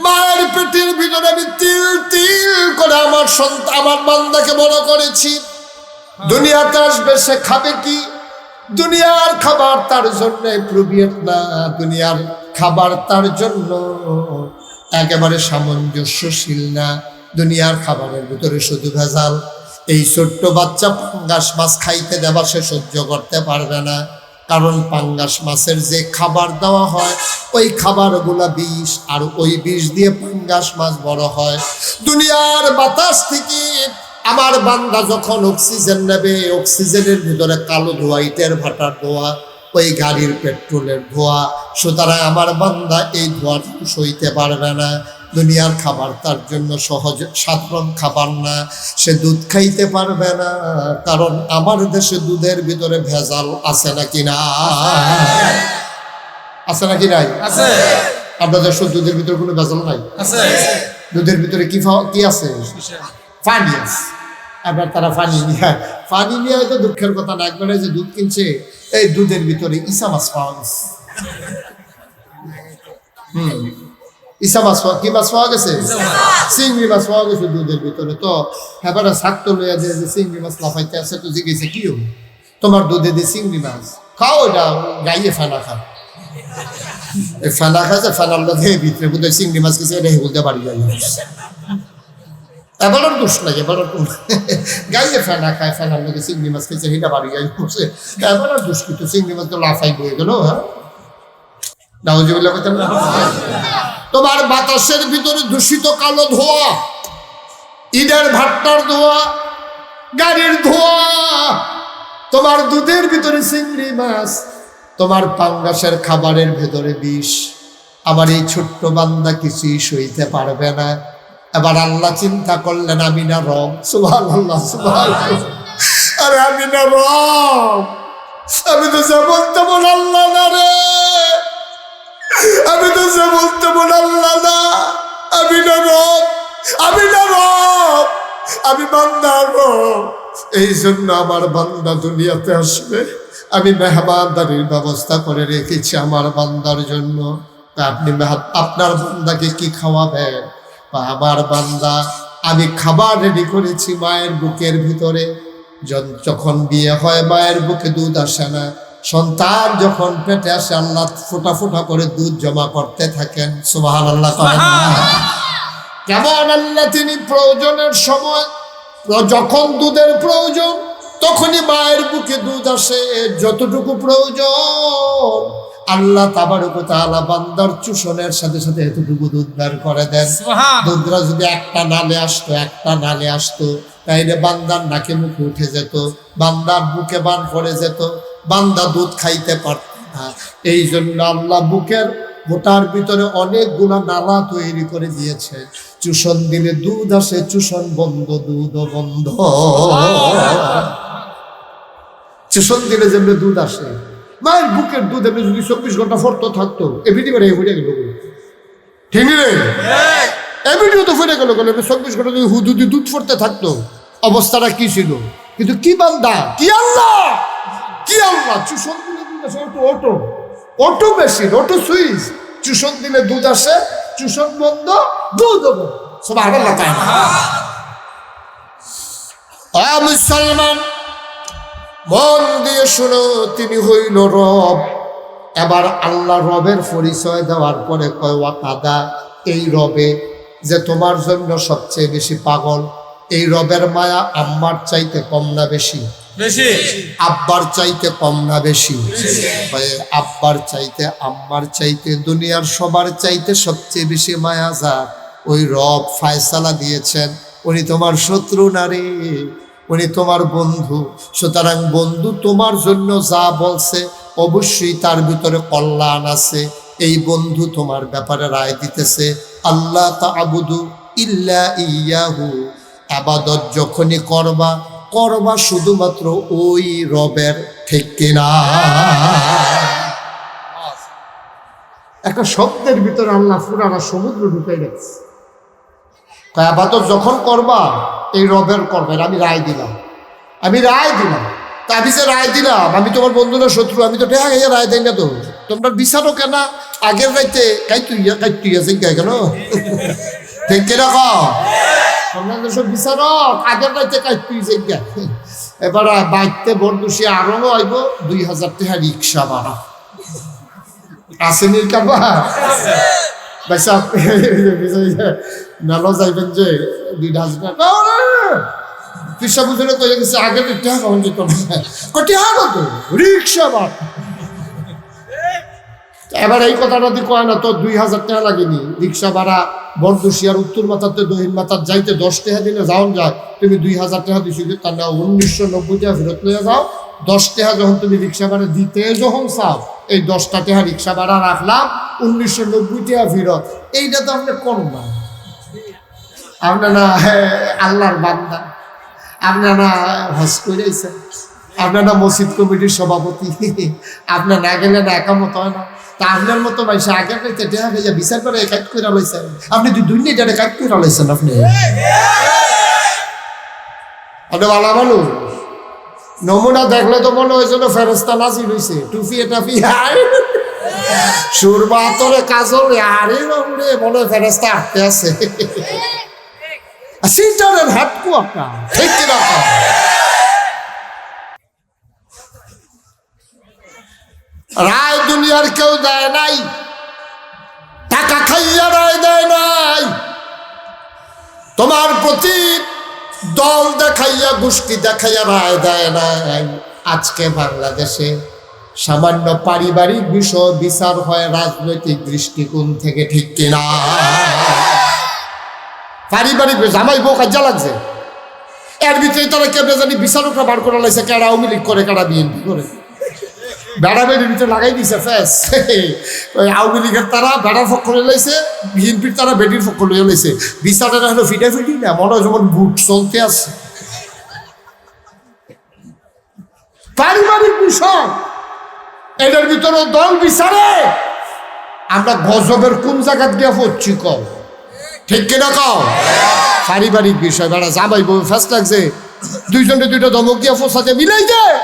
মায়ের পেটের ভিতরে আমি তিল তিল করে আমার সন্তান, আমার বান্দাকে বড় করেছি। দুনিয়াতে আসবে, সে খাবে কি? দুনিয়ার খাবার তার জন্য প্রবিয়েট না, দুনিয়ার খাবার তার জন্য একেবারে সামঞ্জস্যশীল না। দুনিয়ার খাবারের ভিতরে শুধু ভেজাল। এই ছোট্ট বাচ্চা পাঙ্গাস মাছ খাইতে দেবা সে সহ্য করতে পারবে না, কারণ পাঙ্গাস মাছের যে খাবার দেওয়া হয় ওই খাবারগুলা বিষ, আর ওই বিষ দিয়ে পাঙ্গাস মাছ বড় হয়। দুনিয়ার বাতাস থেকে আমার বান্দা যখন অক্সিজেন নেবে, অক্সিজেনের ভিতরে কালো ধোঁয়া, ইটের ভাটার ধোঁয়া, ওই গাড়ির পেট্রোলের ধোঁয়া। সুতরাং আমার বান্দা এই ধোঁয়াটা সইতে পারবে না। দুনিয়ার খাবার তার জন্য সহজ সাধারণ খাবার না, সে দুধ খাইতে পারবে না, কারণ আমার দেশে দুধের ভিতরে ভেজাল আছে নাকি না? আছে নাকি নাই? আছে। আপনাদের দেশে দুধের ভিতরে কোনো ভেজাল নাই? আছে। দুধের ভিতরে কি আছে? পানি আছে। আবার তারা পানি নিয়ে হয়তো দুঃখের কথা না, একবারে যে দুধ কিনছে এই দুধের ভিতরে ইসা মাছ পাওয়া গেছে। ইসা মাছ কি মাছ পাওয়া গেছে? চিংড়ি মাছ পাওয়া গেছে দুধের ভিতরে। তো এবারে শাকতো লইয়া যে চিংড়ি মাছ লাফাইতে আছে, তো জিজ্ঞেসে কি হল তোমার দুধে দিয়ে চিংড়ি মাছ খাও, এটা গাইয়ে ফেনা খা। এই ফেনা খাচ্ছে, ফেনার লোক ভিতরে বোধহয় চিংড়ি মাছ গেছে, এটা বলতে পারি যাই। এবারও দোষ নাই, এবারও গাইয়ে ফেনা খায়, ফেনার লোকে চিংড়ি মাছ খেয়েছে, সেটা বাড়ি গাই করছে, এবারও দোষ কিন্তু চিংড়ি মাছ তো লাফাই বয়ে গেল। হ্যাঁ, নাউজুবিল্লাহ বলতেন না। তোমার বাতাসের ভিতরে দূষিত কালো ধোঁয়া, ইটের ভাট্টার ধোঁয়া, গাড়ির ধোঁয়া, তোমার দুধের ভিতরে চিংড়ি মাছ, তোমার পাঙ্গাসের খাবারের ভেতরে বিষ। আমার এই ছোট্ট বান্দা কিছুই সইতে পারবে না। এবার আল্লাহ চিন্তা করলেন, আমি না রব? সুবহানাল্লাহ, সুবহানাল্লাহ। আরে আমি না রব? আমি তো যেমন তেমন আল্লাহ না রে, আমি তো যেমন তেমন আল্লাহ না। আমি না রব, আমি না রব, আমি বান্দার রব। এই জন্য আমার বান্দা দুনিয়াতে আসবে, আমি মেহমানদারির ব্যবস্থা করে রেখেছি আমার বান্দার জন্য। আপনি আপনার বান্দাকে কি খাওয়াবেন? আমার বান্দা, আমি খাবার রেডি করেছি মায়ের বুকের ভিতরে। যখন বিয়ে হয় মায়ের বুকে দুধ আসে না, সন্তান যখন পেটে আসে আল্লাহ ফোঁটা ফোঁটা করে দুধ জমা করতে থাকেন। সুবহানাল্লাহ। কেমন আল্লাহ, তিনি প্রয়োজনের সময় যখন দুধের প্রয়োজন তখনই মায়ের বুকে দুধ আসে, যতটুকু প্রয়োজন আল্লাহ তাবারক ওয়া তাআলা বান্দার চুষণের সাথে সাথে এতটুকু দুধ বের করে দেন। দুধরা যদি একটা নালে আসতো তাইলে বান্দার নাকে মুখে উঠে যেত, বান্দার বুকে বান পড়ে যেত, বান্দা দুধ খাইতে পারত না। এই জন্য আল্লাহ বুকের গোটার ভিতরে অনেকগুলো নালা তৈরি করে দিয়েছে। চুষণ দিলে দুধ আসে, চুষণ বন্ধ দুধ বন্ধ। চুষণ দিলে যেমনি দুধ আসে, মায়ের বুকের দুধ এমনি যদি 24 ঘন্টা ফরতো থাকতো এ ভিডিও ফুটে গেল। ঠিক নেই? এ ভিডিও তো ফুটে গেল। 24 ঘন্টা যদি হুদুদি দুধ ফরতে থাকতো অবস্থাটা কি ছিল? কিন্তু কি বান্দা, কি আল্লাহ, কি আল্লাহ! চুষণ দিলে দুধ আসে, অটো মেশিন, অটো সুইচ। চুষণ দিলে দুধ আসে, চুষণ বন্ধ, দুধ বন্ধ। সুবহানাল্লাহ। মুসলমান মন দিয়ে শোনো, তিনি হইল রব। এবার আল্লাহ রবের পরিচয় দেওয়ার পরে কয়, ওয়াকাদা, এই রবে যে তোমার জন্য সবচেয়ে বেশি পাগল, এই রবের মায়া আম্মার চাইতে কম না বেশি? আব্বার চাইতে কম না বেশি? আব্বার চাইতে, আম্মার চাইতে, দুনিয়ার সবার চাইতে সবচেয়ে বেশি মায়া যার, ওই রব ফায়সালা দিয়েছেন উনি তোমার শত্রু না রে, উনি তোমার বন্ধু। সুতরাং বন্ধু তোমার জন্য যা বলছে অবশ্যই তার ভিতরে কল্যাণ আছে। এই বন্ধু তোমার ব্যাপারে রায় দিতেছে, আল্লাহ তা'বুদু ইল্লা ইয়াহু, ইবাদত যখনই করবা শুধুমাত্র ওই রবের। ঠিক কিনা? একটা শব্দের ভিতরে আল্লাহ পুরানা সমুদ্র ঢুকাই রাখছে। ইবাদত যখন করবা এই রবের করবেন। আমি রায় দিলাম। তা আমি যে রায় দিলাম, আমি তোমার বন্ধু না শত্রু? আমি তো ঠেয়া গাইয়া রায় দেয় না। তো তোমরা বিচারও কেন আগের রাইতে কাইতুইয়া কেন? ঠিক কিনা? তোমরা সব বিচারক আগের রাইতে কাইতুই যে। এবার বাইতে বন্ধুসি আরো আইব 2000 টাকা রিক্সা ভাড়া আসেনির কাবা পয়সা নালো যাইবেন যে 2000 টাকা পিসা বুঝলে কয়ে গেছে আগের টাকা কখন যেত না, কটি হারো তো রিক্সা ভাড়া। এবার এই কথাটা তুই কয় না, তো 2000 টাকা লাগেনি রিক্সা ভাড়া। বরদুশিয়ার উত্তর মাথাতে দক্ষিণ মাথার যাইতে 10 টাকা দিলে যাওন যায়, তুমি 2000 টাকা দিছি, তার না 1990 টাকা ফেরত লইয়া যাও, 10 টাকা যখন তুমি রিক্সা ভাড়া দিতে যখন চাও, এই 10 টাকা রিক্সা ভাড়া রাখলাম, 1990 টাকা ফেরত। এইটা তো আপনি কম না, আপনার না আল্লাহর বান্দা, আপনার না হজ করেছেন, আপনার না মসজিদ কমিটির সভাপতি, আপনার না গেলে না একামত হয় না। তা আপনার মতো মানুষ আগে পাইতে টেহা ভাইয়া বিচার করে কাজ করে লাইছেন, আপনি দুনিয়াটা কাজ করে লাইছেন। আপনি ভালো ভালো নমুনা দেখলে তো মনে হয়েছিল ফেরেস্তা নাজির হয়েছে, টুফিয়ে টাফিয়ে সুরমা তোরে কাজল আরে বাবুরে মনে হয় ফেরেস্তা আটতে আছে। সিটারের হাটকু আপনার ঠিক কিনা? রায় দুনিয়ার কেউ দেয় নাই, টাকা খাইয়া রায় দেয় নাই, তোমার প্রতি দল দেখাইয়া গোষ্ঠী দেখাইয়া রায় দেয় নাই। আজকে বাংলাদেশে সামান্য পারিবারিক বিষয় বিচার হয় রাজনৈতিক দৃষ্টিকোণ থেকে, ঠিক কিনা? পারিবারিক জামাই বউ কাজা লাগছে, এর ভিতরে তারা কেমনে জানি বিচারকরা বার করে লাইছে, কারা আওয়ামী লীগ করে কারা বিএনপি করে, বেড়া বেড়ির ভিতরে লাগাই দিছে ফেস। আওয়ামী লীগের তারা বেড়ার পক্ষ লয়ে লাইছে, বিএনপির তারা বেডির পক্ষ লয়ে লাইছে। বিচারটা হলো ফিটাফিটি না, মনে হয় যেমন বুট চলতে আছে। পারিবারিক বিষয় এটার ভিতরে দল বিচারে আমরা গজবের কোন জায়গা দিয়ে পড়ছি কম, ঠিক কিনা কও? পারিবারিক বিষয় বেড়া জামাই বউ ফেস লাগছে, দুইজনে দুইটা ধমক দিয়ে ফোসাতে মিলাই যায়,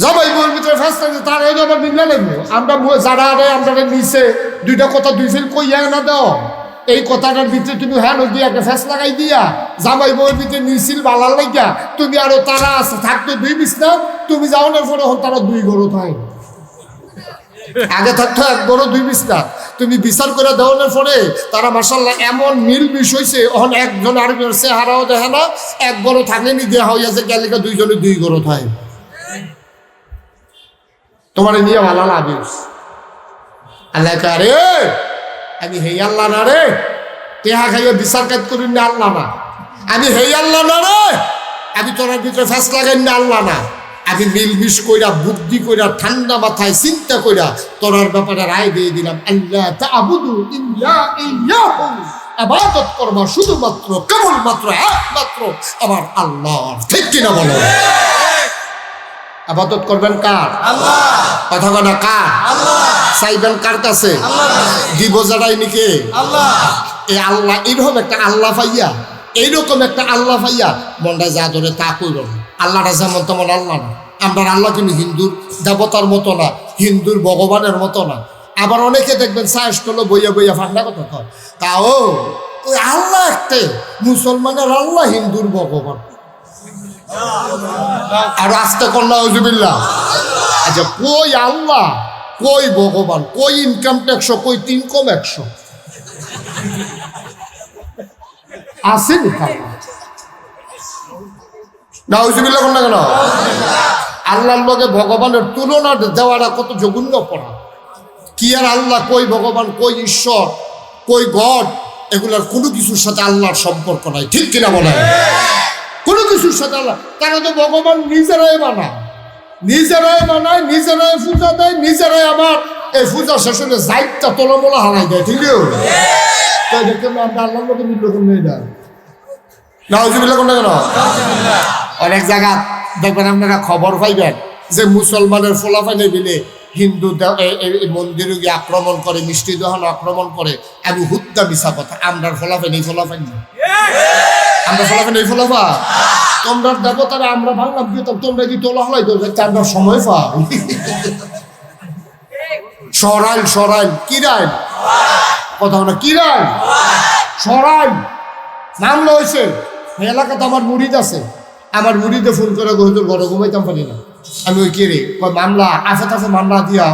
জামাই বউর ভিতরে ফেস লাগছে, তার এই আবার মিলে লাগবে। আমরা যারা আমরা নিচে দুইটা কথা দুই ফিল কইয়া না দাও, এই কথাটার ভিতরে তুমি হ্যাঁ দিয়ে একটা ফেস লাগাই দিয়া জামাই বউর ভিতরে নিছিল বালার লাগিয়া তুমি আরো তারা আছে থাকতো 2 বিছনা, তুমি যাওয়ার পরে তারা 2 গরু থাকে। আগে থাকতো 1 গরু 2 বিছনা, তুমি বিচার করে দেওয়ার পরে তারা মাশাআল্লাহ এমন মিল মিশ হয়েছে, এখন একজন আরেকজনের চেহারাও দেখে না, 1 গরু থাকলেনি দেওয়া হইয়াছে গেলে 2 জনে 2 গরু থাকে। তোমার নিয়ে ভালো লাগিস আল্লাহ কারে আমি হেই আল্লাহ না রে, টেহা খাইয়া বিচার কাজ করি না আল্লাহ না, আমি হেই আল্লাহ না রে, আমি তোর ভিতরে ফ্যাস লাগাই না আল্লাহ না, আমি মিলমিশ কইরা বুদ্ধি কইরা ঠান্ডা মাথায় চিন্তা কইরা তোর ব্যাপারে রায় দিয়ে দিলাম, আল্লাহ তা'বুদু ইল্লা ইয়াহু, ইবাদত করবা শুধুমাত্র কেবলমাত্র একমাত্র আমার আল্লাহর, ঠিক কিনা বলো? ইবাদত করবেন কার? আল্লাহ। কথা বলা কার? আল্লাহ। চাইবেন কার কাছে? আল্লাহ। দিব যারাই নাকি? আল্লাহ। এই আল্লাহ এইরকম একটা আল্লাহ পাইয়া, এইরকম একটা আল্লাহ পাইয়া মনটা যা ধরে তা কইল। আল্লাহটা যেমন তেমন আল্লাহ না, আমরা আল্লাহ কিন্তু হিন্দুর দেবতার মতো না, হিন্দুর ভগবানের মতো না। আবার অনেকে দেখবেন সাহস করলো বইয়া বইয়া ফান্ডা কথা কয়, তাও ওই আল্লাহ একটা, মুসলমানের আল্লাহ হিন্দুর ভগবান। আর আস্তে করলা হুজুবিল্লাহ। আচ্ছা কই আল্লাহ, কই ভগবান, কই ইনকাম ট্যাক্স, কই 3 আসেনি না হুজুবিল্লাহ কোন না কেন? আল্লাহর লগে ভগবানের তুলনা দেওয়াটা কত জঘন্য পড়া। কি আর আল্লাহ, কই ভগবান, কই ঈশ্বর, কই গড, এগুলার কোনো কিছুর সাথে আল্লাহর সম্পর্ক নাই, ঠিক কিনা বলে? কোনো কিছুর সাথে আল্লাহ, তারা তো ভগবান নিজেরাই বানায়, নিজেরাই পূজা দেয়, নিজেরাই আবার এই পূজা শেষ হলে যাইটা তোলামোলা হারাই দেয়, ঠিক তাই দেখতে আমরা আল্লাহর মতো মিল রকম নেই না। নাউজুবিল্লাহ কোন কেন? অনেক জায়গা দেখবেন আপনারা খবর পাইবেন যে মুসলমানের ফলাফাইনে মিলে হিন্দু মন্দিরে গিয়ে আক্রমণ করে, মিষ্টি দহন আক্রমণ করে, এবং হুদ্দা মিশা কথা। আমরা ফলাফাই নেই, ফলাফাই নেই, আমরা ফলাফাই নেই, ফলাফা তোমরা দেবতারা আমরা বাংলা দিতাম, তোমরা কি তোলা হলাই তো আমরা সময় পাই। সরাইল সরাইল কিরাইল কথা না, কিরাইল সরাইল নাম লইছে এলাকাতে। আমার মুরিদ আছে, আমার মুরিদে ফোন করে হুজুর ঘরে ঘুমাইতাম পারি না, আমি ওই কে রে মামলা আফে তাফে মামলা দিয়া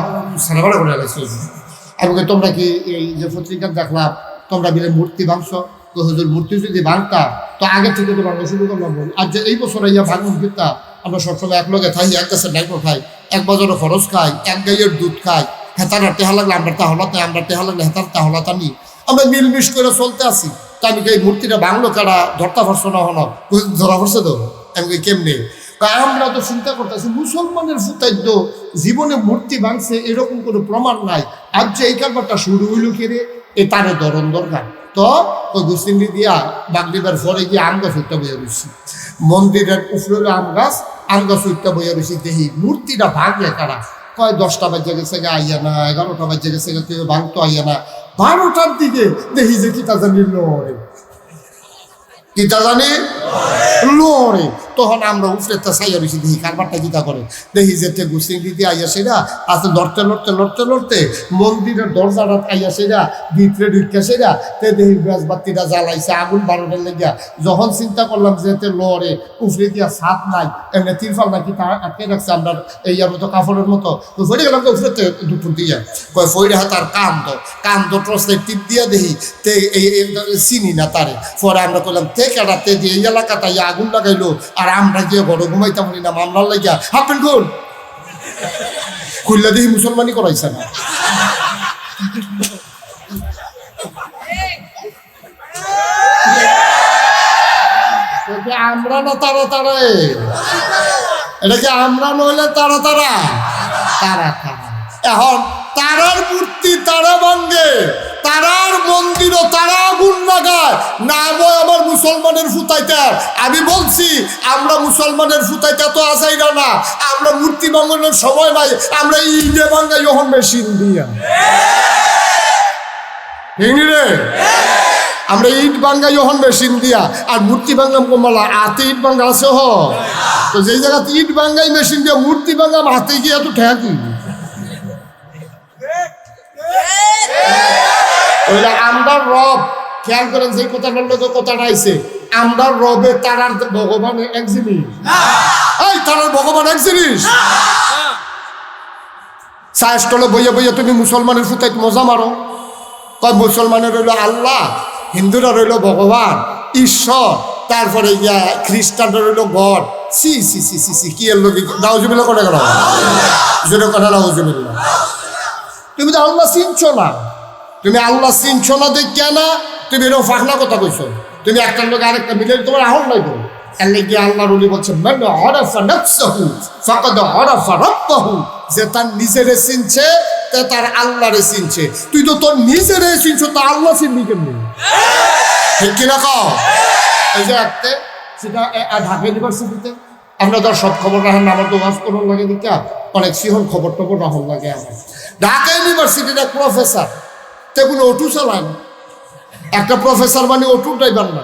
সারাবার করে লাগছে। আমি তোমরা কি এই যে পত্রিকা দেখলাম তোমরা বিলে মূর্তি ভাঙছ, তো হুজুর মূর্তি যদি ভাঙতা তো আগে থেকে তো ভাঙা শুরু করলাম। আর যে এই বছর ইয়া ভাঙন ফিরতা, আমরা সবসময় এক লগে খাই, এক গাছের ডাইকো খাই, 1 বাজারও খরচ খাই, 1 গাইয়ের দুধ খাই, হেতার টেহা লাগলে আমরা তাহলাতে, আমরা টেহা লাগলে হেতার তাহলাতা নি, আমরা মিলমিশ করে চলতে আসি। তা আমি এই মূর্তিটা ভাঙলো কারা ধরতা পারছো না, হন ধরা পড়ছে তো। আমি কেমনি আমরা তো চিন্তা করতেছি মুসলমানের ফুতাইদ্য জীবনে মূর্তি ভাঙছে এরকম কোনো প্রমাণ নাই। আজ যে এই কারবারটা শুরু হইল কেড়ে এ তারে ধরন দরকার। তো ওই গুসিন্দি দিয়া বাগলিবার পরে গিয়ে আম গাছ উঠতে বইয়া রয়েছি, মন্দিরের উপরে হলো আম গাছ উঠতে বইয়া রয়েছি। দেখি মূর্তিটা ভাঙলে কারা, কয় 10টা বাজে গেছে গা আইয়া না, 11টা বাজে গেছে গা, কেউ ভাঙতো আইয়া না। 12টার দিকে দেখি যে কিতা জানি লড়ে, কিতা জানি লড়ে। তখন আমরা উফরে চাইয়া রয়েছি, দেখি কারবারটা কিতা করে। দেখি যে গুসিং দিতে আইয়া সেরা আস্তে লড়তে লড়তে লড়তে লড়তে মন্দিরের দরজাটা আইয়া সেরা ভিতরে ঢুকে সেরা দেখি বেজবাতিটা জ্বালাইছে আগুন 12টার লেগিয়া। যখন চিন্তা করলাম যে লড়ে উফরে দিয়া ছাদ নাই, এমনি তিরফাল নাকি তারা আটকে রাখছে আমরা এইয়ার মতো কাপড়ের মতো, তো ফইরে গেলাম উফরে দুপুর দিয়া। কয় ফইরে হাতার কান্দ টর্চলাইট টিপ দিয়া দেখি চিনি না তারে। পরে আমরা করলাম কেডাতে দিয়ে এই এলাকাটা আগুন লাগাইলো, আর আমরা গিয়ে বড় ঘুমাইতে পারি না মামলার লাগিয়া। হাফেন গোল খুললে দেখি মুসলমানি করাইছে না। আমরা না তারা তারা, এটা কি আমরা নইলে তারা তারা তারা তারা। এখন তারার মূর্তি তারা ভাঙ্গে, তারার মন্দিরও তারা আগুন লাগায়, নাম হয় আমার মুসলমানের ফুতাইতে। আমি বলছি আমরা মুসলমানের ফুতাইতে তো আসাই না, আমরা মূর্তি ভাঙানোর সময় নাই, আমরা ইটে ভাঙ্গাই যখন মেশিন দিয়া রে, আমরা ইট ভাঙ্গাই যখন মেশিন দিয়া। আর মূর্তি ভাঙলাম কমালা হাতে ইট ভাঙ্গা আছে হ, তো যেই জায়গাতে ইট ভাঙ্গাই মেশিন দিয়া মূর্তি ভাঙলাম হাতে গিয়ে তো ঠেকি। আমরা রব, খেয়াল করেন যে কথাটার লোক কথাটা আইছে, আমরা রবে তারার ভগবান এক জিনিস, এই তারার ভগবান এক জিনিস। সাহসটলে বইয়া বইয়া তুমি মুসলমানের ফুতাই মজা মারো। কয় মুসলমানের রইল আল্লাহ, হিন্দুরা রইল ভগবান ঈশ্বর, তারপরে ইয়া খ্রিস্টানরা রইল গড। সি সি সি সি সি কি এর লোক নাউজুবিল্লাহ করে গেল, জোরে কথা নাউজুবিল্লাহ। তুমি তো আল্লাহ চিনছো না, তুমি আল্লাহ চিনছো না দেখিয়া না তুমি এরকম ফাঁকনা কথা কইছো। তুমি একটার লোক আরেকটা মিলে তোমার আহল নাই গো। এর লেগে আল্লাহ রুলি বলছে মান আরাফা নাফসাহু ফাকাদ আরাফা রাব্বাহু, যে তার নিজেরে চিনছে তে তার আল্লাহরে চিনছে। তুই তো তোর নিজেরে চিনছো, তো আল্লাহ চিনবি কেমনি? ঠিক কিনা কও? এই যে একটা সেটা ঢাকা ইউনিভার্সিটিতে আপনাদের সব খবর রাখেন, আমার তো ওয়াজ করার লাগে দিকা অনেক সিহন খবর টবর রাখল লাগে। আমার ঢাকা ইউনিভার্সিটির এক প্রফেসর তে কোনো অটো চালায় না। একটা প্রফেসর মানে অটো ড্রাইভার না,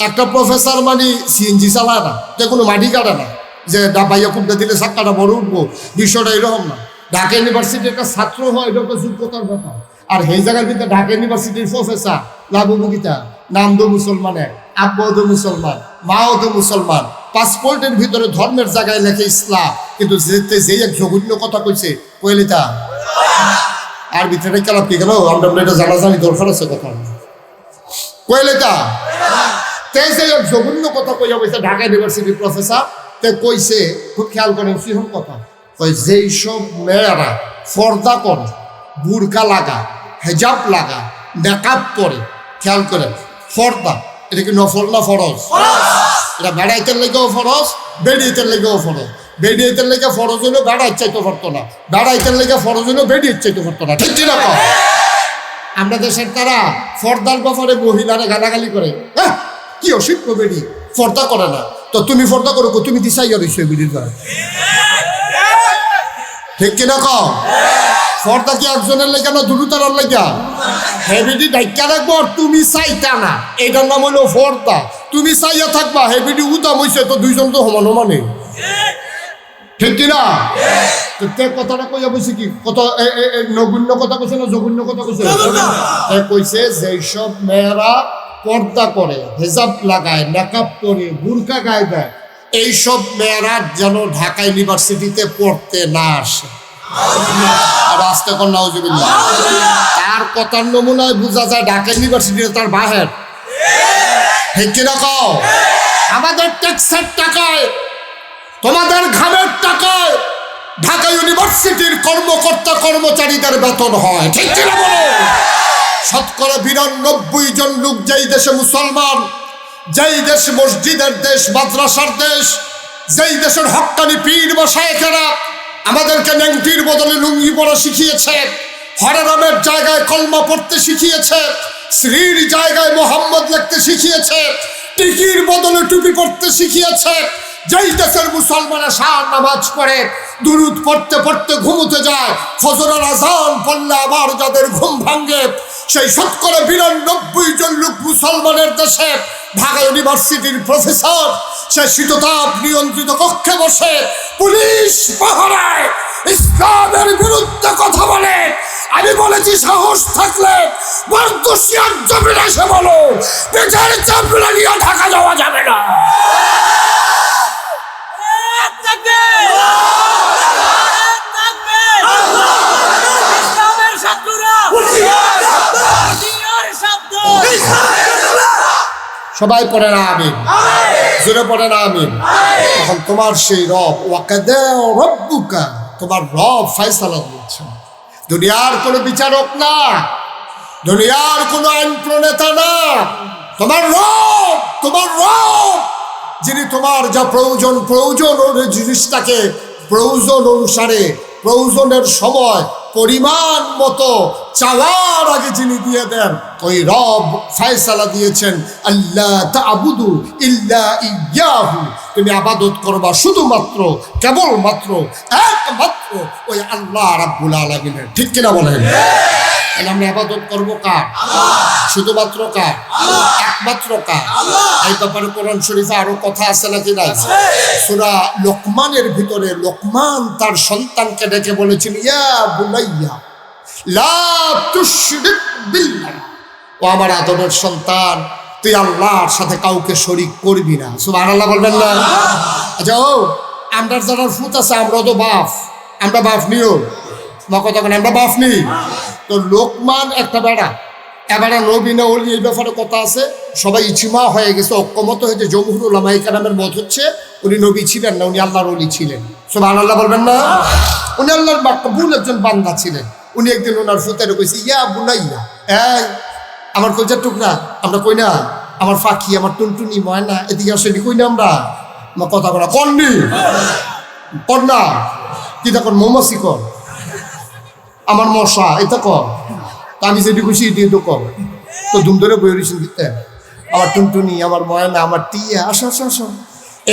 একটা প্রফেসর মানে সিএনজি চালায় না, তে কোনো মাটি কাটে না যে ডাবাইয়া কুপটা দিলে চাক্কাটা বড় উঠবো, বিষয়টা এরকম না। ঢাকা ইউনিভার্সিটির একটা ছাত্র হয় এটা একটা যোগ্যতার ব্যাপার। আর সেই জায়গার ভিতরে ঢাকা ইউনিভার্সিটির প্রফেসর লাভুমুখিতা নাম দো মুসলমানের, আব্বাও দো মুসলমান, মাও দো মুসলমান, পাসপোর্টের ভিতরে ধর্মের জায়গায় লেখে ইসলাম, কিন্তু যে এক জঘন্য কথা কইছে কইলিতা আর ভিতরে কেলাপ কি গেল, আমরা এটা জানাজানি দরকার আছে কথা কইলিতা। তে যে এক জঘন্য কথা কইয়া বলছে ঢাকা ইউনিভার্সিটির প্রফেসর, তে কইছে খুব খেয়াল করেন সিহন কথা, কই যেই সব মেয়েরা পর্দা করে, বুরকা লাগা, হেজাব লাগা, মেকআপ করে, খেয়াল করেন পর্দা এটা কি নফল না ফরজ? এটা বেড়াইতে লেগেও ফরজ, বেড়িয়েতে লেগেও ফরজ। বেড়িয়েতে লেগে ফরজ হইলো বেড়া ইচ্ছাইতে পারতো না, বেড়াইতে লেগে ফরজ হইলো বেড়ি ইচ্ছাইতে পারতো না। ঠিক কিনা কও? আমরা দেশের তারা ফর্দার ব্যাপারে মহিলারা গালাগালি করে, হ্যাঁ কি অসিদ্ধ বেড়ি ফর্দা করে না, তো তুমি ফর্দা করো, তুমি দিশাইয়া রইছো বেড়ির দ্বারা। ঠিক কিনা কও? ফর্দা কি একজনের লেগা না দুটো তারার লেগা? হেবিডি ঢাইকা রাখবো আর তুমি চাইতা না, এটার নাম হইলো ফর্দা। তুমি চাইয়া থাকবা, হেবিডি উদাম হইছে, তো দুইজন তো সমান সমানে। ঠিক কিনা? কথাটা কইয়া বলছি কি কত নগণ্য কথা কইছে না জঘন্য কথা কইছে? কইছে যেসব মেয়েরা পর্দা করে, হেজাব লাগায়, মেকআপ করে, বুরকা গায়ে দেয়, এইসব মেয়েরা যেন ঢাকা ইউনিভার্সিটিতে পড়তে না আসে। রাস্তা কর নাউজুবিল্লাহ। তার কথার নমুনায় বোঝা যায় ঢাকা ইউনিভার্সিটি তার বাহের। ঠিক কিনা কও? আমাদের ট্যাক্সের টাকায়, তোমাদের ঘামের টাকায় ঢাকা ইউনিভার্সিটির কর্মকর্তা কর্মচারীদের বেতন হয়। ঠিক কিনা বলো? শতকরা 92 জন লোক যেই দেশে মুসলমান, যেই দেশ মসজিদের দেশ, মাদ্রাসার দেশ, যেই দেশের হক্কানি পীর বা শায়েখেরা আমাদেরকে ন্যাংটির বদলে লুঙ্গি পরা শিখিয়েছে, হরেরামের জায়গায় কলমা পড়তে শিখিয়েছে, শ্রীর জায়গায় মোহাম্মদ লিখতে শিখিয়েছে, টিকির বদলে টুপি পড়তে শিখিয়েছে, যেই দেশের মুসলমানরা সার নামাজ পড়ে দুরুদ পড়তে পড়তে ঘুমোতে যায়, ফজরের আজান পড়লে আবার যাদের ঘুম ভাঙ্গে, সেই শতকরা 92 জন লোক মুসলমানের দেশে ঢাকা ইউনিভার্সিটির প্রফেসর, সে শীততাপ নিয়ন্ত্রিত কক্ষে বসে পুলিশ পাহারায় ইসলামের বিরুদ্ধে কথা বলে। আমি বলেছি সাহস থাকলে বরদুশিয়ার জমিন এসে বলো, পেটের চামড়া নিয়ে ঢাকা যাওয়া যাবে না। সবাই পড়ে না আমিন, জোরে পড়ে না আমিন। তখন তোমার সেই রব ওয়াকাদা রব্বুকা, তোমার রব ফয়সালা দিয়েছেন। দুনিয়ার কোনো বিচারক না, দুনিয়ার কোনো আইন প্রণেতা না, তোমার রব, তোমার রব যিনি তোমার যা প্রয়োজন জিনিসটাকে প্রয়োজন অনুসারে প্রয়োজনের সময় পরিমাণ মতো চাওয়ার আগে যিনি দিয়ে দেন, ওই রব ফয়সালা দিয়েছেন আল্লাহ তা'বুদু ইল্লা ইয়াহু, তুমি আবাদত করবা শুধুমাত্র কেবলমাত্র একমাত্র ওই আল্লাহ রাব্বুল আলামিনের। ঠিক কিনা বলেন? আমরা আবাদত করবো কার? শুধুমাত্র কার? একমাত্র কার? এই ব্যাপারে কোরআন শরীফে আরো কথা আছে নাকি নাই? সূরা লোকমানের ভিতরে লোকমান তার সন্তানকে ডেকে বলেছেন, ইয়া বুনাইয়া লা তুশরিক বিল্লাহ, ও আমার আদরের সন্তান, তুই আল্লাহর সাথে কাউকে শরীক করবি না। সুবহানাল্লাহ বলবেন না? আচ্ছা, ও আমরা যারা ফুত আছে, আমরা তো বাপ, আমরা বাপ নিও না, কথা বলেন, আমরা বাপ নি। তো লোকমান একটা বেড়া, এবারে নবী না ওলি, এই ব্যাপারে কথা আছে, সবাই ইজমা হয়ে গেছে, ঐক্যমত হয়েছে, জমহুর উলামায়ে কেরামের মত হচ্ছে উনি নবী ছিলেন না, উনি আল্লাহর ওলি ছিলেন। সুবহানাল্লাহ বলবেন না? উনি আল্লাহর মাকবুল একজন বান্দা ছিলেন। উনি একদিন ওনার ফুতারে কইছে, ইয়া বুনাইয়া, এই আমার কলজার টুকরা, আমরা কই না আমার ফাঁকি, আমার টুনটুনি ময়না, এদিকে আসেনি কই না আমরা কথা বলা কননি কর না, কি তখন মৌমাছি কর, আমার মশা এটা কর, তা আমি যেটি খুশি এটি তো কর, তো ধুম ধরে বই রিসেন দিতে, আমার টুনটুনি, আমার ময়না, আমার টিয়া, আসো আসো আসো।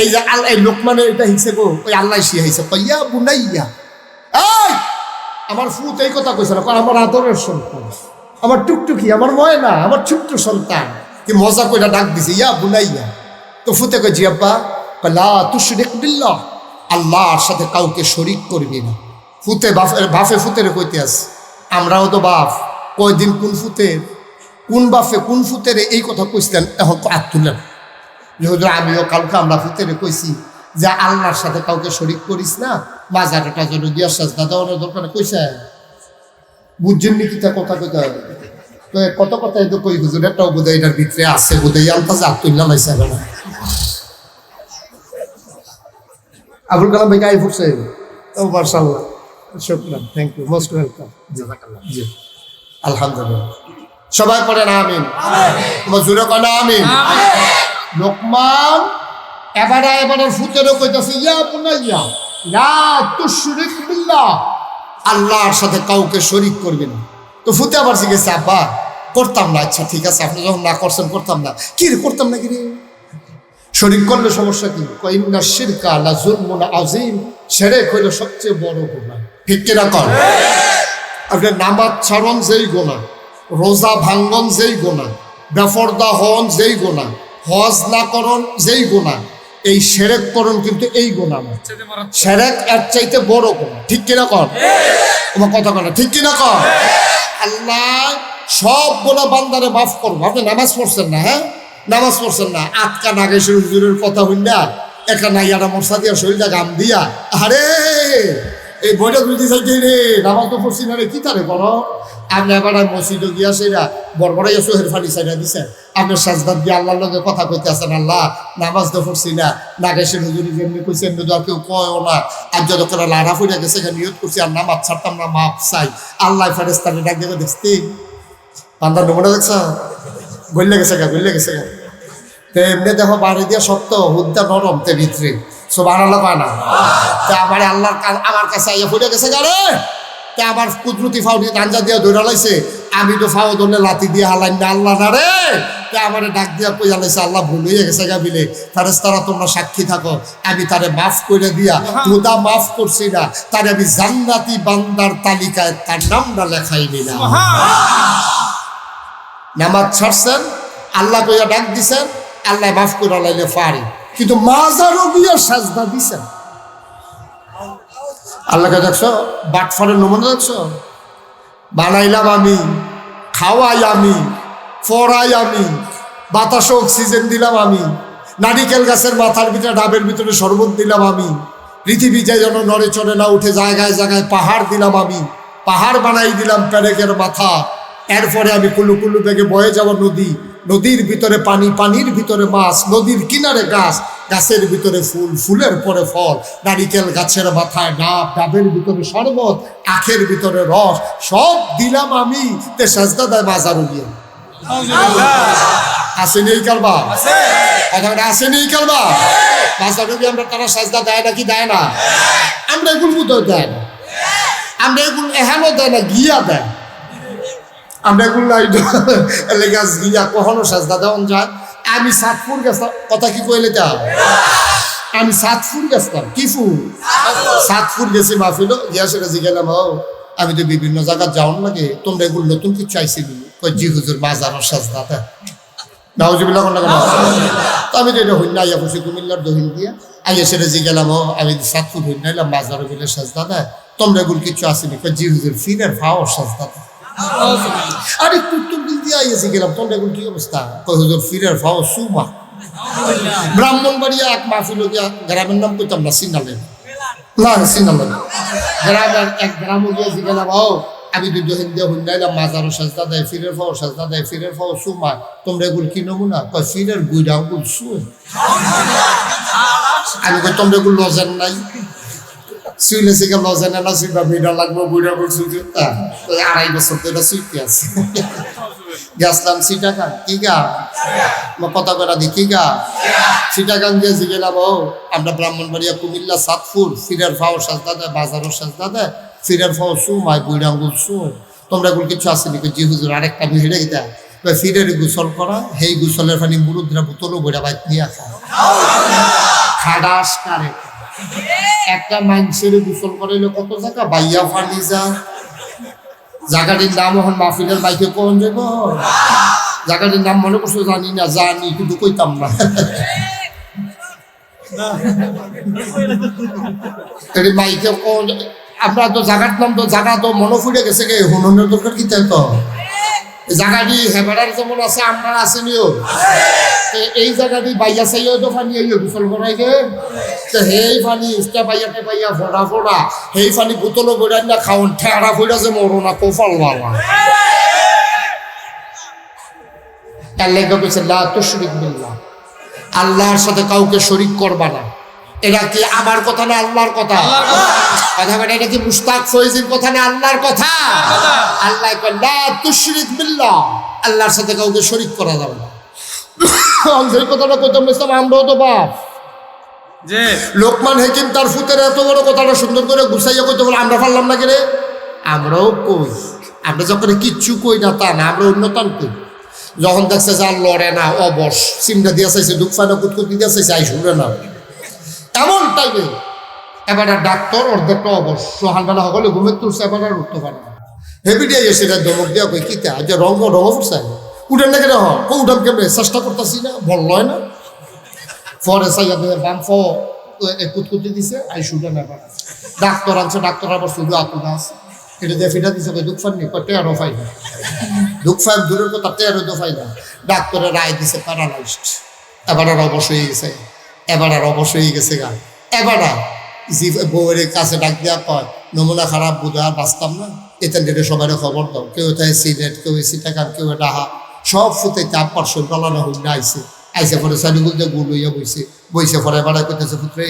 এই যে এই লোকমানের এটা হিসেবে গো, ওই আল্লাহ শিয়া হিসেবে কইয়া বুনাইয়া, এই আমার ফুত এই কথা কইছে না, আমার আদরের সন্তান, আমার টুকটুকি, আমার ময়না, আমার ছোট্ট সন্তান, কি মজা কইরা ডাক দিছে ইয়া বুনাইয়া। তো ফুতে কই, জি আব্বা। লা তুশরিক বিল্লাহ, আল্লাহর সাথে কাউকে শরীক করবি না। ফুতে বাফে ফুতের কইতে আছে, আমরাও তো বাপ, কয়দিন কোন ফুতের কোন বাফে কোন ফুতের এই কথা কইছিলেন, এখন হাত তুলেন। যেহেতু আমিও কালকে আমরা ফুতেরে কইছি যে আল্লাহর সাথে কাউকে শরীক করিস না, মাজারে টাজারে দিয়া সাজদা দেওয়ানোর দরকার কইছে, বুঝছেন নি কিতা কথা কইতে হবে। তো কত কথা এই তো কই হুজুর, একটাও বোধহয় এটার ভিতরে আছে, বোধহয় আলতাজে হাত তুললাম আইসা না। আবুল কালাম ভাই গায়ে ফুটছে, ও মাশাআল্লাহ, শুকরান, থ্যাংক ইউ, মোস্ট ওয়েলকাম। জি আলহামদুলিল্লাহ, সবাই পড়েন আমিন, তোমার জোরে কয় না আমিন। লোকমান এবারে ফুতেরও কইতাছে, ইয়া বুনাইয়া লা তুশরিক বিল্লাহ, আল্লাহর সাথে কাউকে শরীক করবে না। তো ফুতে আবার জিজ্ঞেস, আব্বা করতাম না। আচ্ছা ঠিক আছে, আপনি যখন না করছেন করতাম না, কি রে করতাম না কি রে, শরীক করলে সমস্যা কি? ইন্না শিরকা লা যুলমুন আযীম, শিরক হইল সবচেয়ে বড় গুনাহ। ঠিক কিনা কর? আপনি নামাজ ছাড়ন যেই গুনাহ, রোজা ভাঙ্গন যেই গুনাহ, বেপরদা হন যেই গুনাহ, হজ না করন যেই গুনাহ, এই শিরক করন কিন্তু এই গুনাহ না, শিরক এর চাইতে বড় গুনাহ। ঠিক কিনা কর? তোমার কথা কর, ঠিক কিনা কর? আল্লাহ সব গুনাহ বান্দারে মাফ করবো। আপনি নামাজ পড়ছেন না, হ্যাঁ নামাজ পড়ছেন না, আটকা নাগেশ্বর হুজুরের কথা হইল না, একা নাইয়ারা মশা দিয়া শরীরটা গাম দিয়া, আরে এই বইটা বুঝতে চাইছে রে, নামাজ তো পড়ছি না রে, কি তারে করো? আপনি এবার মসজিদে গিয়া সেরা বড়বড়াই চোখের ফানি চাইরা দিচ্ছেন, আপনার সাজদাত দিয়ে আল্লাহর লগে কথা কইতে আছেন, আল্লাহ নামাজ তো পড়ছি না, নাগেশ্বর হুজুরি যেমনি কইছে এমনি তো আর কেউ কয়ও না, আর যত করে লাড়া ফুড়ে গেছে নিয়ত করছি আর নামাজ ছাড়তাম না, মাপ চাই। আল্লাহ ফেরেস্তারে ডাক দেবে, দেখছি বান্দার নমুনা দেখছ, গল্লে গেছে গা, গল্লে গেছে গা। তো এমনি দেখো বাড়ি দিয়া শক্ত, হুদ্দা নরম, তে ভিতরে সুবহানাল্লাহ কয় না? তা আমার আল্লাহর আমার কাছে আইয়া পড়ে গেছে গারে, তা আমার কুদরতি ফাউ দিয়ে গাঞ্জা দিয়া ধরে লাইছে, আমি তো ফাও ধরলে লাতি দিয়ে হালাই না আল্লাহ না রে। তা আমার ডাক দিয়া কইয়া লাইছে আল্লাহ ভুল হয়ে গেছে গা বিলে, ফেরেশতারা তোমরা সাক্ষী থাকো, আমি তারে মাফ করে দিয়া তোদা মাফ করছি না, তারে আমি জান্নাতি বান্দার তালিকায় তার নামটা লেখাই নিলাম। নামাজ ছাড়ছেন, আল্লাহ কইয়া ডাক দিছেন, আল্লাহ মাফ করে লাইলে পারে, কিন্তু মাজারও গিয়া সাজদা দিছেন। আল্লাহকে দেখছো বাটফারের নমুনা দেখছো? বানাইলাম আমি, খাওয়াই আমি, পড়াই আমি, বাতাসে অক্সিজেন দিলাম আমি, নারিকেল গাছের মাথার ভিতরে ডাবের ভিতরে শরবত দিলাম আমি, পৃথিবী যে যেন নড়ে চড়ে না উঠে জায়গায় জায়গায় পাহাড় দিলাম আমি, পাহাড় বানাই দিলাম পেরেকের মাথা। এরপরে আমি কুলু কুলু বেগে বয়ে যাব নদী, নদীর ভিতরে পানি, পানির ভিতরে মাছ, নদীর কিনারে গাছ, গাছের ভিতরে ফুল, ফুলের পরে ফল, নারিকেল গাছের মাথায় ডাব, ডাবের ভিতরে শরবত, আখের ভিতরে রস, সব দিলাম আমি। তে সাজদা দেয় মাজারও গিয়ে আসেনি এই কালবা, আসেনি এই কালবা। মাজারও গিয়ে আমরা তারা সাজদা দেয় নাকি দেয় না? আমরা এগুলো বুঝতে দেয় না, আমরা এগুলো এহানো দেয় না, গিয়া দেয়। আমরা এগুলো গাছ গিয়া কখনো সাজদা দেওয়ান যায়? আমি সাতপুর গেছিলাম, কথা কি কইলে তা? আমি সাতপুর গেছিলাম, কি ফুল? সাতপুর গেছি মাহফিল, গিয়া সেটা জিগেলাম, আমি তো বিভিন্ন জায়গায় যাওয়ার লাগে, তোমরা এগুলো নতুন কিছু চাইছিলি? জি হুজুর মাজারও সাজদা দেয়। নাউজুবিল্লাহ কোন না? তো আমি তো এটা হইন না, আইয়া বসে কুমিল্লার দহিন দিয়া আইয়া সেটা জিগেলাম, আমি সাতপুর হইন নাইলাম মাজারও বিলে সাজদা দেয়, তোমরা এগুলো কিছু আসেনি? জি হুজুর ফিরের ফাও সাজদা দেয়। আরে কুতুব দিল দিয়ে আইয়াছি গেলাম, তোমরা এখন কি অবস্থা? কই হুজুর ফিরের ফাও সুমা। ব্রাহ্মণবাড়িয়া এক মাহফিল গিয়া, গ্রামের নাম কইতাম না, সিনালেন না, সিনালেন গ্রামের এক গ্রাম গিয়েছি গেলাম, আমি দুই দহিন দিয়ে হুন্ডাইলাম মাজারও সাজদা দেয়, ফিরের ফাও সাজদা দেয়, ফিরের ফাও সুমা, তোমরা এগুলো কি নমুনা? কয় ফিরের গুইরা আঙ্গুল শুয়ে। আমি কই তোমরা এগুলো লজেন নাই? শুইলে শিখে লজেনে না শুইবা, ভিড়া লাগবো, বুড়া বলছি 2.5 বছর তো এটা শুইতে আছে। গেছিলাম সিটাগাং, কি গা কথা করা দি, কি গা সিটাগাং গিয়েছি গেলাম, আমরা ব্রাহ্মণবাড়িয়া কুমিল্লা সাতপুর, ফিরের ফাও সাজদা দেয়, বাজারও সাজদা দেয়, ফিরের ফাও সুমায়, বুড়া আঙ্গুল শুয়, তোমরা এগুলো কিছু আসেনি? জি হুজুর আরেকটা ভিড়ে দেয়, ফিরের গোসল করা, সেই গোসলের পানি মুরুদ্রা বোতলও বইরা বাইক নিয়ে খায়, খাডাস কারে। একটা মানুষের গোসল করাইলে কত টাকা? বাইয়া ফানি যা জায়গাটির নাম এখন মাহফিলের বাইকে কোন যাব, জায়গাটির নাম মনে করছো? জানি না, জানি কিন্তু কইতাম না। বাইকে কোন আমরা তো জায়গার নাম তো জায়গা তো মনে ফুটে গেছে গে, হুননের দরকার কি তাই তো জায়গাটি হেবাড়ার যেমন আছে, আমরা আসেনিও এই জায়গাটি বাইয়া চাইও তো ফানি আইও গোসল করাই গে, সেই ফানি ইস্টা বাইয়াতে বাইয়া ফোড়া ফোড়া, সেই ফানি বোতলও বেড়াই না খাওন, ঠেড়া ফইরা যে মরো না কোফাল বাবা। তার লেগে কইছে লা তুশরিক বিল্লাহ, আল্লাহর সাথে কাউকে শরীক করবা না। এটা কি আমার কথা না আল্লাহর কথা? কথা বলে এটা কি মুশতাক ফয়জির কথা না আল্লাহর কথা? আল্লাহ কয় লা তুশরিক বিল্লাহ, আল্লাহর সাথে কাউকে শরীক করা যাবে না। সেই কথাটা কইতাম ইসলাম, আমরাও তো বাপ। লোকমান হাকিম তার ফুতের এত বড় কথাটা সুন্দর করে গুছাইয়া কইতে বলে, আমরা পারলাম না কেন? আমরাও কই, আমরা যখন কিচ্ছু কই না তা না, আমরা অন্যতম কই। যখন দেখছে যে আর লড়ে না, অবশ সিমটা দিয়া চাইছে, দুঃখ ফাইনা কুতকুতি দিয়া চাইছে, আই শুনে না, এমন টাইমে এবার ডাক্তার অর্ধেকটা অবশ, সকালবেলা সকলে ঘুমের তুলছে, এবার আর উঠতে পারে না। হেবিডিয়া এসে দমক দিয়া কই কি তা যে রঙ ফুটছে উঠেন না কেন? উঠাম কেমনে? চেষ্টা করতেছি না, বল লয় না। পরে চাইয়া বাম ফ কুতকুতি দিছে, আই শুনে না। ডাক্তার আনছে, ডাক্তার আবার শুধু আপুনা আছে, এটা দিয়ে ফিটা দিছে, দুঃখ ফাননি টেরো ফাই না, দুঃখ ফাই দূরের কথা টেরো তো ফাই না। ডাক্তারের রায় দিছে প্যারালাইজড, এবার আর অবশ হয়ে গেছে, এবার আর অবশ হয়ে গেছে গা। এবার জি বউয়ের কাছে ডাক দেওয়া কয়, নমুনা খারাপ বুধা বাঁচতাম না, এটা ডেটে সবাই খবর দাও, কেউ তাই সিলেট, কেউ সিটাকান, কেউ ডাহা, সব ফুটাইতে আপার শোল পালানো হইল না। আইসে পরে সাইডুগুল দিয়ে গুল হইয়া বইসে পরে বাড়াই করতেছে, পুত্রে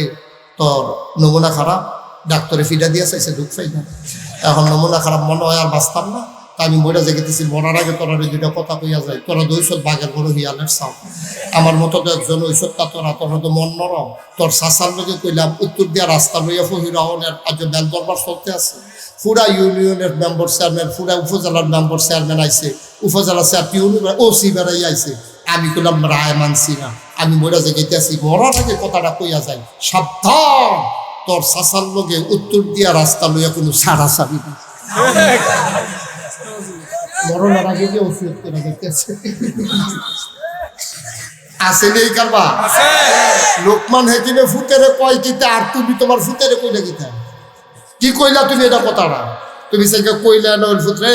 তোর নমুনা খারাপ, ডাক্তারে ফিডা দিয়া চাইছে, দুঃখ পাই না, এখন নমুনা খারাপ মনে হয় আর বাঁচতাম না, তা আমি মরে যেতেছি, মরার আগে তোরা দুইটা কথা কইয়া যায়, তোরা দইসল বাঘের বড় হিয়ালের চাও, আমার মতো তো একজন ওইসব তা তোরা তো মন নরম। তোর শাসার লোকে কইলাম উত্তর দিয়া রাস্তা লইয়া ফহিরাহনের আজ বেল দরবার চলতে আছে, পুরা ইউনিয়নের মেম্বার চেয়ারম্যান, পুরা উপজেলার মেম্বার চেয়ারম্যান আইছে, উপজেলা ওসি বেড়াই আইছে। আমি কইলাম রায় মানছি না, আমি মরে যেতেছি, মরার আগে কথাটা কইয়া যায়, সাবধান তোর শাসার লোকে উত্তর দিয়া রাস্তা লইয়া কোনো সারা সাবি না। মরণের আগে যে ওসিয়ত করে যেতেছে আছে নেই কারবা। লোকমান হেকিমে ফুতেরে কয় কিতা, আর তুমি তোমার ফুতেরে কইলা কিতা, কি কইলা তুমি এটা কথাটা? তুমি সেটা কইলা নল ফুতরে,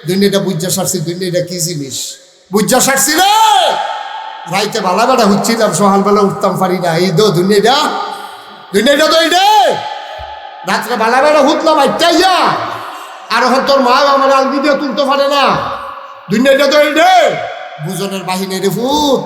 দুনিয়াটা বুঝা সারছি, দুনিয়াটা কি জিনিস বুঝা সারছি রে। রাইতে ভালা বেড়া হচ্ছিলাম, সকালবেলা উঠতাম পারি না, এই দো দুনিয়াটা তো এই রে। রাত্রে ভালা বেড়া হুতলাম আইয়া, আর এখন তোর মা আমার আলবি দিয়ে তুলতে পারে না, দুনিয়াটা তো এই রে। বুঝনের বাহিনী রে ফুট,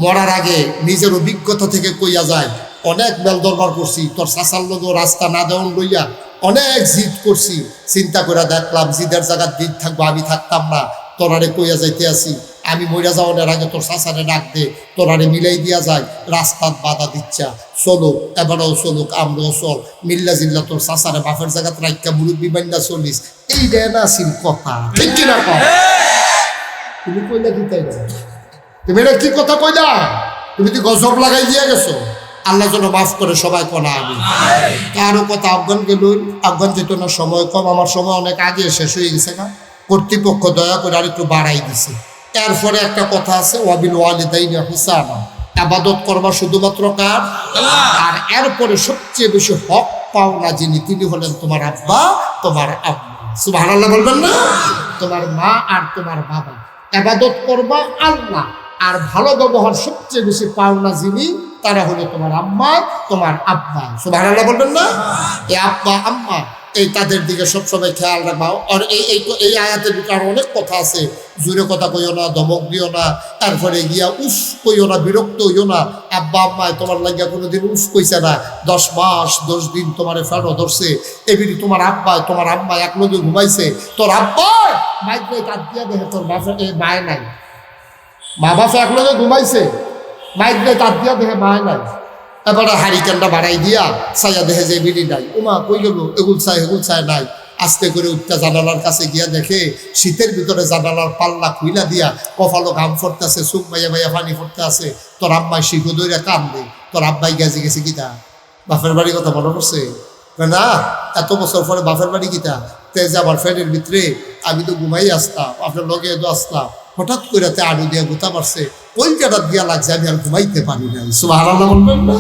মরার আগে নিজের অভিজ্ঞতা থেকে কইয়া যায়, অনেক বেল দরবার করছি, তোর শাসার লোক রাস্তা না দেওয়ান লইয়া অনেক জিদ করছি, চিন্তা করে দেখলাম জিদের জায়গার দিন থাকবো, আমি থাকতাম না, তোরারে কইয়া যাইতে আসি, আমি মইরা যাওয়ার আগে তোর শাসারে ডাক দে, তোরারে মিলাই দিয়া যায়, রাস্তার বাধা দিচ্ছা, চলো এবারও চলুক, আমরাও চল, মিল্লা জিল্লা তোর শাসারে বাপের জায়গাত রাইকা মুরব্বী বান্ডা চলিস, এই দেয় না আসিল কথা, ঠিক কিনা কম? তুমি কইলা কি তাই, তুমি এটা কি কথা কইলা? তুমি তো গজব লাগাই দিয়া গেছো, আল্লাহ যেন মাফ করে সবাই কনা। আমি কারো কথা আফগান গেল, আফগান যেত না, সময় কম, আমার সময় অনেক আগে শেষ হয়ে গেছে না, কর্তৃপক্ষ দয়া করে আর একটু বাড়াই দিছে। এরপরে একটা কথা আছে, ওয়াবিল ওয়ালিদাইনি ইহসানা, ইবাদত করবা শুধুমাত্র কার? আর এরপরে সবচেয়ে বেশি হক পাওনা যিনি, তিনি হলেন তোমার আব্বা, তোমার আম্মা। সুবহানাল্লাহ বলবেন না? তোমার মা আর তোমার বাবা, ইবাদত করবা আল্লাহ, আর ভালো ব্যবহার সবচেয়ে বেশি পাওনা যিনি, তারা হলো তোমার আম্মা, তোমার আব্বা। সুবহানাল্লাহ বলবেন না? এই আব্বা আম্মা, এই তাদের দিকে সবসময় খেয়াল রাখবা। আর এই আয়াতের ভিতরে অনেক কথা আছে, জোরে কথা কইও না, ধমক দিও না, তারপরে গিয়া উফ কইও না, বিরক্ত হইও না। আব্বা আম্মায় তোমার লাগিয়া কোনোদিন উফ কইছে না, 10 মাস 10 দিন তোমার ফেরো ধরছে, এবিরি তোমার আম্মা এক লগে ঘুমাইছে, তোর আব্বা মাইকে কাট দিয়া দেখে তোর বাপের এই মায় নাই, মা বাপ এক লগে ঘুমাইছে, মাইক দিয়ে কাট দিয়া দেখে মায় নাই, এবারে হারিকেনটা বাড়াই দিয়া ছায়া দেখে যে বিড়ি নাই, ওমা কই গেল, এগুল ছায় নাই। আস্তে করে উঠতে জানালার কাছে গিয়া দেখে শীতের ভিতরে জানালার পাল্লা খুইলা দিয়া কপালো ঘাম ফোরতেছে, চুপ বাইয়া বাইয়া পানি ফোরতে আছে। তোর আব্বাই শিখু দইরা কান্দে, তোর আব্বাই গেছে গীতা বাপের বাড়ি কথা মনে করছে না, এত বছর পরে বাপের বাড়ি গীতা তেজ আমার ফ্যানের ভিতরে, আমি তো ঘুমাই আসতাম, আপনার লগে তো আসতাম, হঠাৎ করে আলু দিয়া গুতা মারছে, কলকাতা দিয়া লাগছে, আমি আর ঘুমাইতে পারি নাই। সুবহানাল্লাহ বলবেন না?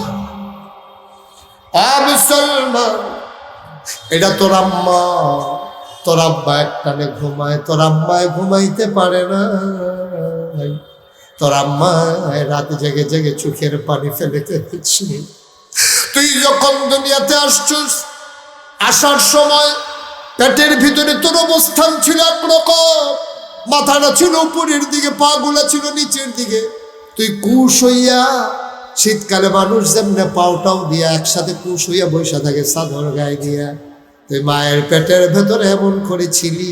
মুসলমান, এটা তোর আম্মা, তোর আব্বা একটানে ঘুমায়, তোর আম্মায় ঘুমাইতে পারে না, তোর আম্মায় রাত জেগে জেগে চোখের পানি ফেলে ফেলেছি। তুই যখন দুনিয়াতে আসছিস, আসার সময় পেটের ভিতরে তোর অবস্থান ছিল একরকম, মাথাটা ছিল উপরের দিকে, পা গুলা ছিল নিচের দিকে, তুই কুশ হইয়া, শীতকালে মানুষ যেমনে পাউটাও দিয়া একসাথে কুশ হইয়া বৈশা থাকে চাদর গায়ে দিয়া, তুই মায়ের পেটের ভেতরে এমন করেছিলি।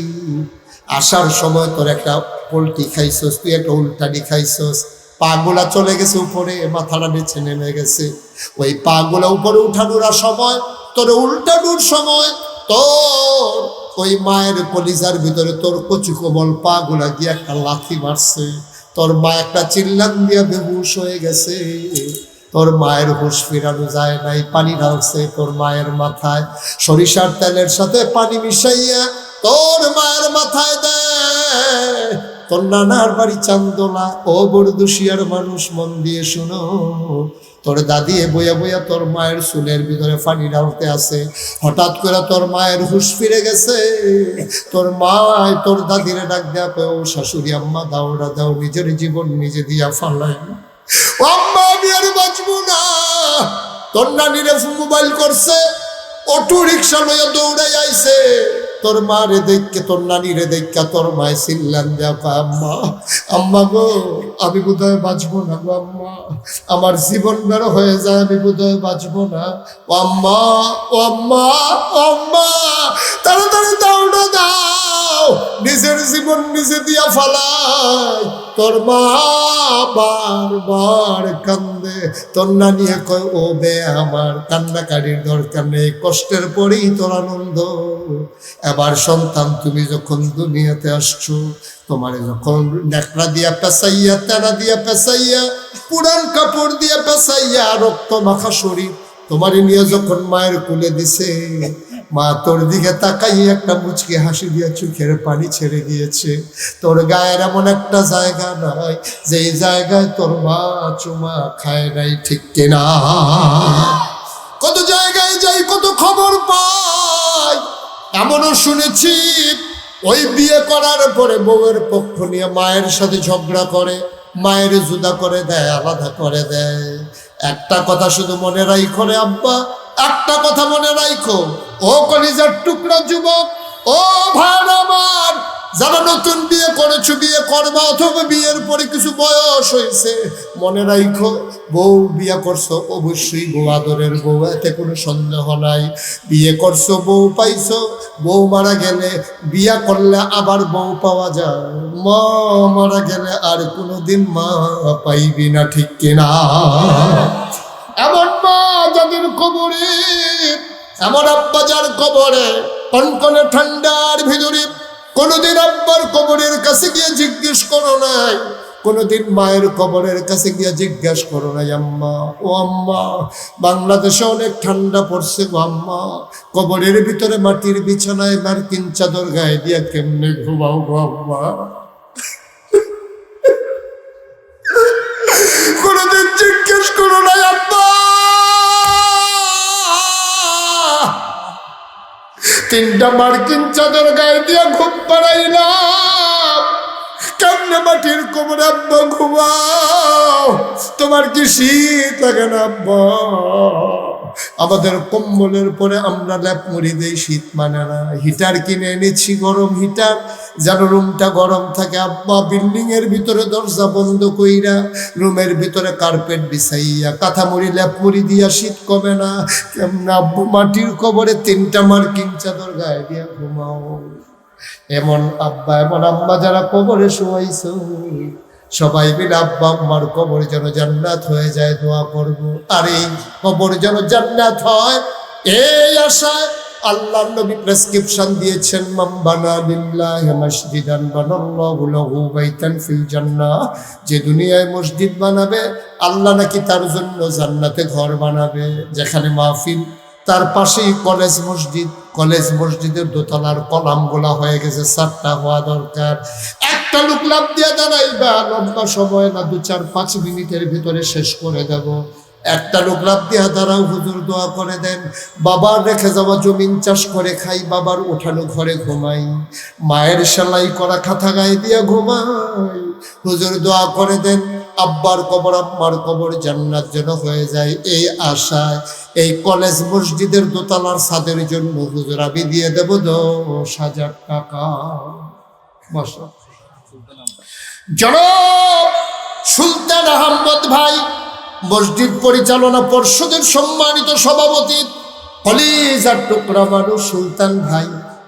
আসার সময় তোর একটা পোলট্রি খাইছস, তুই একটা উল্টানি খাইছস, পা গুলা চলে গেছে উপরে, মাথাটা নিচে নেমে গেছে, ওই পা গুলা উপরে উঠানোর সময়, তোর উল্টানোর সময় তোর ওই মায়ের কলিজার ভিতরে তোর কচি কোমল পা গুলা গিয়ে একটা লাথি মারছে, তোর মা একটা চিল্লান দিয়া বেহুশ হয়ে গেছে, তোর মায়ের হুঁশ ফিরানো যায় নাই, পানি ঢালছে তোর মায়ের মাথায়, সরিষার তেলের সাথে পানি মিশাইয়া তোর মায়ের মাথায় দেয়। তোর নানার বাড়ি চান্দোলা, ও বড়দুশিয়ার মানুষ মন দিয়ে শুনো, তোর দাদি বইয়া বইয়া তোর মায়ের চুলের ভিতরে পানি ঢালতে আছে, হঠাৎ করে তোর মায়ের হুঁশ ফিরে গেছে, তোর মা তোর দাদিরে ডাক দেয়া পেও, শাশুড়ি আম্মা দাওরা দাও, নিজের জীবন নিজে দিয়া ফালাই, আম্মা আমি আর বাঁচবো না। তোর নানিরে মোবাইল করছে, অটো রিক্সা লইয়া দৌড়াই আইছে, তোর মা রে দেখকে, তোর নানি রে দেখা তোর মায় চিল্লান দেখা, আম্মা আম্মা গো আমি বোধহয় বাঁচবো না গো আম্মা, আমার জীবন বেরো হয়ে যায়, আমি বোধহয় বাঁচবো না, ও আম্মা ও আম্মা ও আম্মা, তাড়াতাড়ি দৌড়া দাও, নিজের জীবন নিজে দিয়া ফালাই। তোর মা বারবার কান্দে, তোর না নিয়ে কয় ও বে আমার কান্নাকারির দরকার নেই, কষ্টের পরেই তোর আনন্দ। এবার সন্তান তুমি যখন দুনিয়াতে আসছো, তোমার যখন নেকড়া দিয়া পেঁচাইয়া, তেনা দিয়া পেঁচাইয়া, পুরান কাপড় দিয়া পেঁচাইয়া, রক্ত মাখা শরীর তোমারে নিয়ে যখন মায়ের কোলে দিছে, মা তোর দিকে তাকাই একটা মুচকি হাসি দিয়া চোখের পানি ছেড়ে দিয়েছে। তোর গায়ের এমন একটা জায়গা নাই যেই জায়গায় তোর মা চুমা খায় নাই, ঠিক কিনা? কত জায়গায় যাই, কত খবর পাই, এমনও শুনেছি ওই বিয়ে করার পরে বউয়ের পক্ষ নিয়ে মায়ের সাথে ঝগড়া করে, মায়ের জুদা করে দেয়, আলাদা করে দেয়। একটা কথা শুধু মনে রাখো রে আব্বা, একটা কথা মনে রাখো ও কলিজার টুকরা যুবক, ও ভাই আমার, যারা নতুন বিয়ে করেছো, বিয়ে করবা অথবা বিয়ের পরে কিছু বয়স হয়েছে, মনে রাখো বউ বিয়ে করছো অবশ্যই বউ আদরের বউ, এতে কোনো সন্দেহ নাই। বিয়ে করছো, বউ পাইছো, বউ মারা গেলে বিয়ে করলে আবার বউ পাওয়া যায়, মা মারা গেলে আর কোনোদিন মা পাইবি না, ঠিক কিনা? এমন মা যাদের কবরে, এমন আব্বা যার কবরে কনকনে ঠান্ডার ভিতরে, কোনোদিন আব্বার কবরের কাছে গিয়ে জিজ্ঞেস করো নাই, কোনোদিন মায়ের কবরের কাছে গিয়ে জিজ্ঞেস করো নাই আম্মা, ও আম্মা বাংলাদেশে অনেক ঠান্ডা পড়ছে গো আম্মা, কবরের ভিতরে মাটির বিছানায় মার্কিন চাদর গায়ে দিয়া কেমনে ঘুমাও গো আম্মা? কোনোদিন জিজ্ঞেস করো নাই আব্বা, 3টা মার্কিন চাদর গায়ে দিয়া ঘুম পাড়াইলাম, কেমনে মাটির কোমরে আব্বা ঘুমাও? তোমার কি শীত লাগে না আব্বা? আমাদের কম্বলের পরে আমরা ল্যাপ মুড়ি দেই, শীত মানে না। হিটার কিনে এনেছি, গরম হিটার, যেন রুমটা গরম থাকে আব্বা। বিল্ডিং এর ভিতরে দরজা বন্ধ কইরা রুমের ভিতরে কার্পেট বিছাইয়া কাঁথা মুড়ি ল্যাপ মুড়ি দিয়া শীত কমে না। কেমন আব্বু মাটির কবরে 3টা মার্কিন চাদর গায়ে দিয়া ঘুমাও? এমন আব্বা এমন আম্মা যারা কবরে শোয়াইছো, সবাই মিলে আব্বা আম্মার কবর যেন জান্নাত হয়ে যায় দোয়া করব। আর এই কবর যেন জান্নাত হয় এই আশায় আল্লাহর নবী প্রেসক্রিপশন দিয়েছেন, মান বানা লিল্লাহি মাসজিদান বানাল্লাহু লাহু বাইতান ফিল জান্নাহ। যে দুনিয়ায় মসজিদ বানাবে, আল্লাহ নাকি তার জন্য জান্নাতে ঘর বানাবে। যেখানে মাহফিল তার পাশেই কলেজ মসজিদ, কলেজ মসজিদের দোতলার কলামগুলা হয়ে গেছে, 4টা হওয়া দরকার। একটা লোক লাভ দিয়ে দাঁড়াইবা, লম্বা সময় না, 2-4-5 মিনিটের ভিতরে শেষ করে দেব। একটা লোক লাভ দিয়া দাঁড়াও, হুজুর দোয়া করে দেন, বাবার রেখে যাওয়া জমিন চাষ করে খাই, বাবার ওঠানো ঘরে ঘুমাই, মায়ের সেলাই করা খাতা গায়ে দিয়া ঘুমাই, হুজুর দোয়া করে দেন আব্বার কবর আম্মার কবর জান্নাত যেন হয়ে যায়। এই আশায় এই কলেজ মসজিদের দোতলার ছাদের জন্য হুজুর আমি দিয়ে দেব 10,000 টাকা। জনাব সুলতান আহমদ ভাই, মসজিদ পরিচালনা পর্ষদের সম্মানিত সভাপতি, কলিজার টুকরা মানুষ সুলতান ভাই,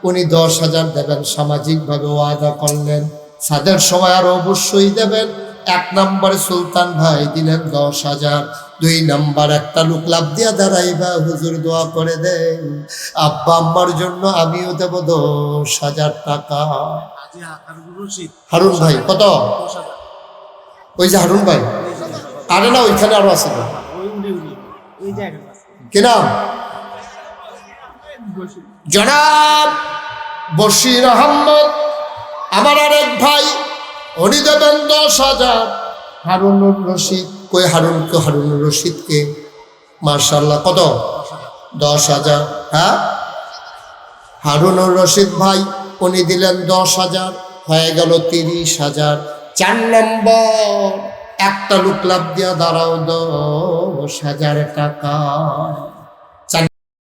উনি 10,000 দেবেন, সামাজিকভাবে ওয়াদা করলেন। ছাদের সময় আরো অবশ্যই দেবেন। 1 নম্বরে সুলতান ভাই দিলেন 10,000। 2 নম্বর একটা লোক লাভ দিয়া দাঁড়াইবা, হুজুর দোয়া করে দেন আব্বা আম্মার জন্য আমিও দেব 10,000 টাকা। হারুন ভাই কত? ওই যে হারুন ভাই, আরে না ওইখানে আরো আছে কি নাম? জনাব বশির আহমদ, আমার আরেক ভাই, উনি দেবেন 10,000। হারুনুর রশিদ, কই হারুনকে, হারুনুর রশিদকে, মার্শাল্লাহ কত? 10,000। হ্যাঁ, হারুনুর রশিদ ভাই উনি দিলেন 10,000, হয়ে গেল 30,000। 4 নম্বর একটা লোক লাভ দিয়া দাঁড়াও 10,000 টাকা।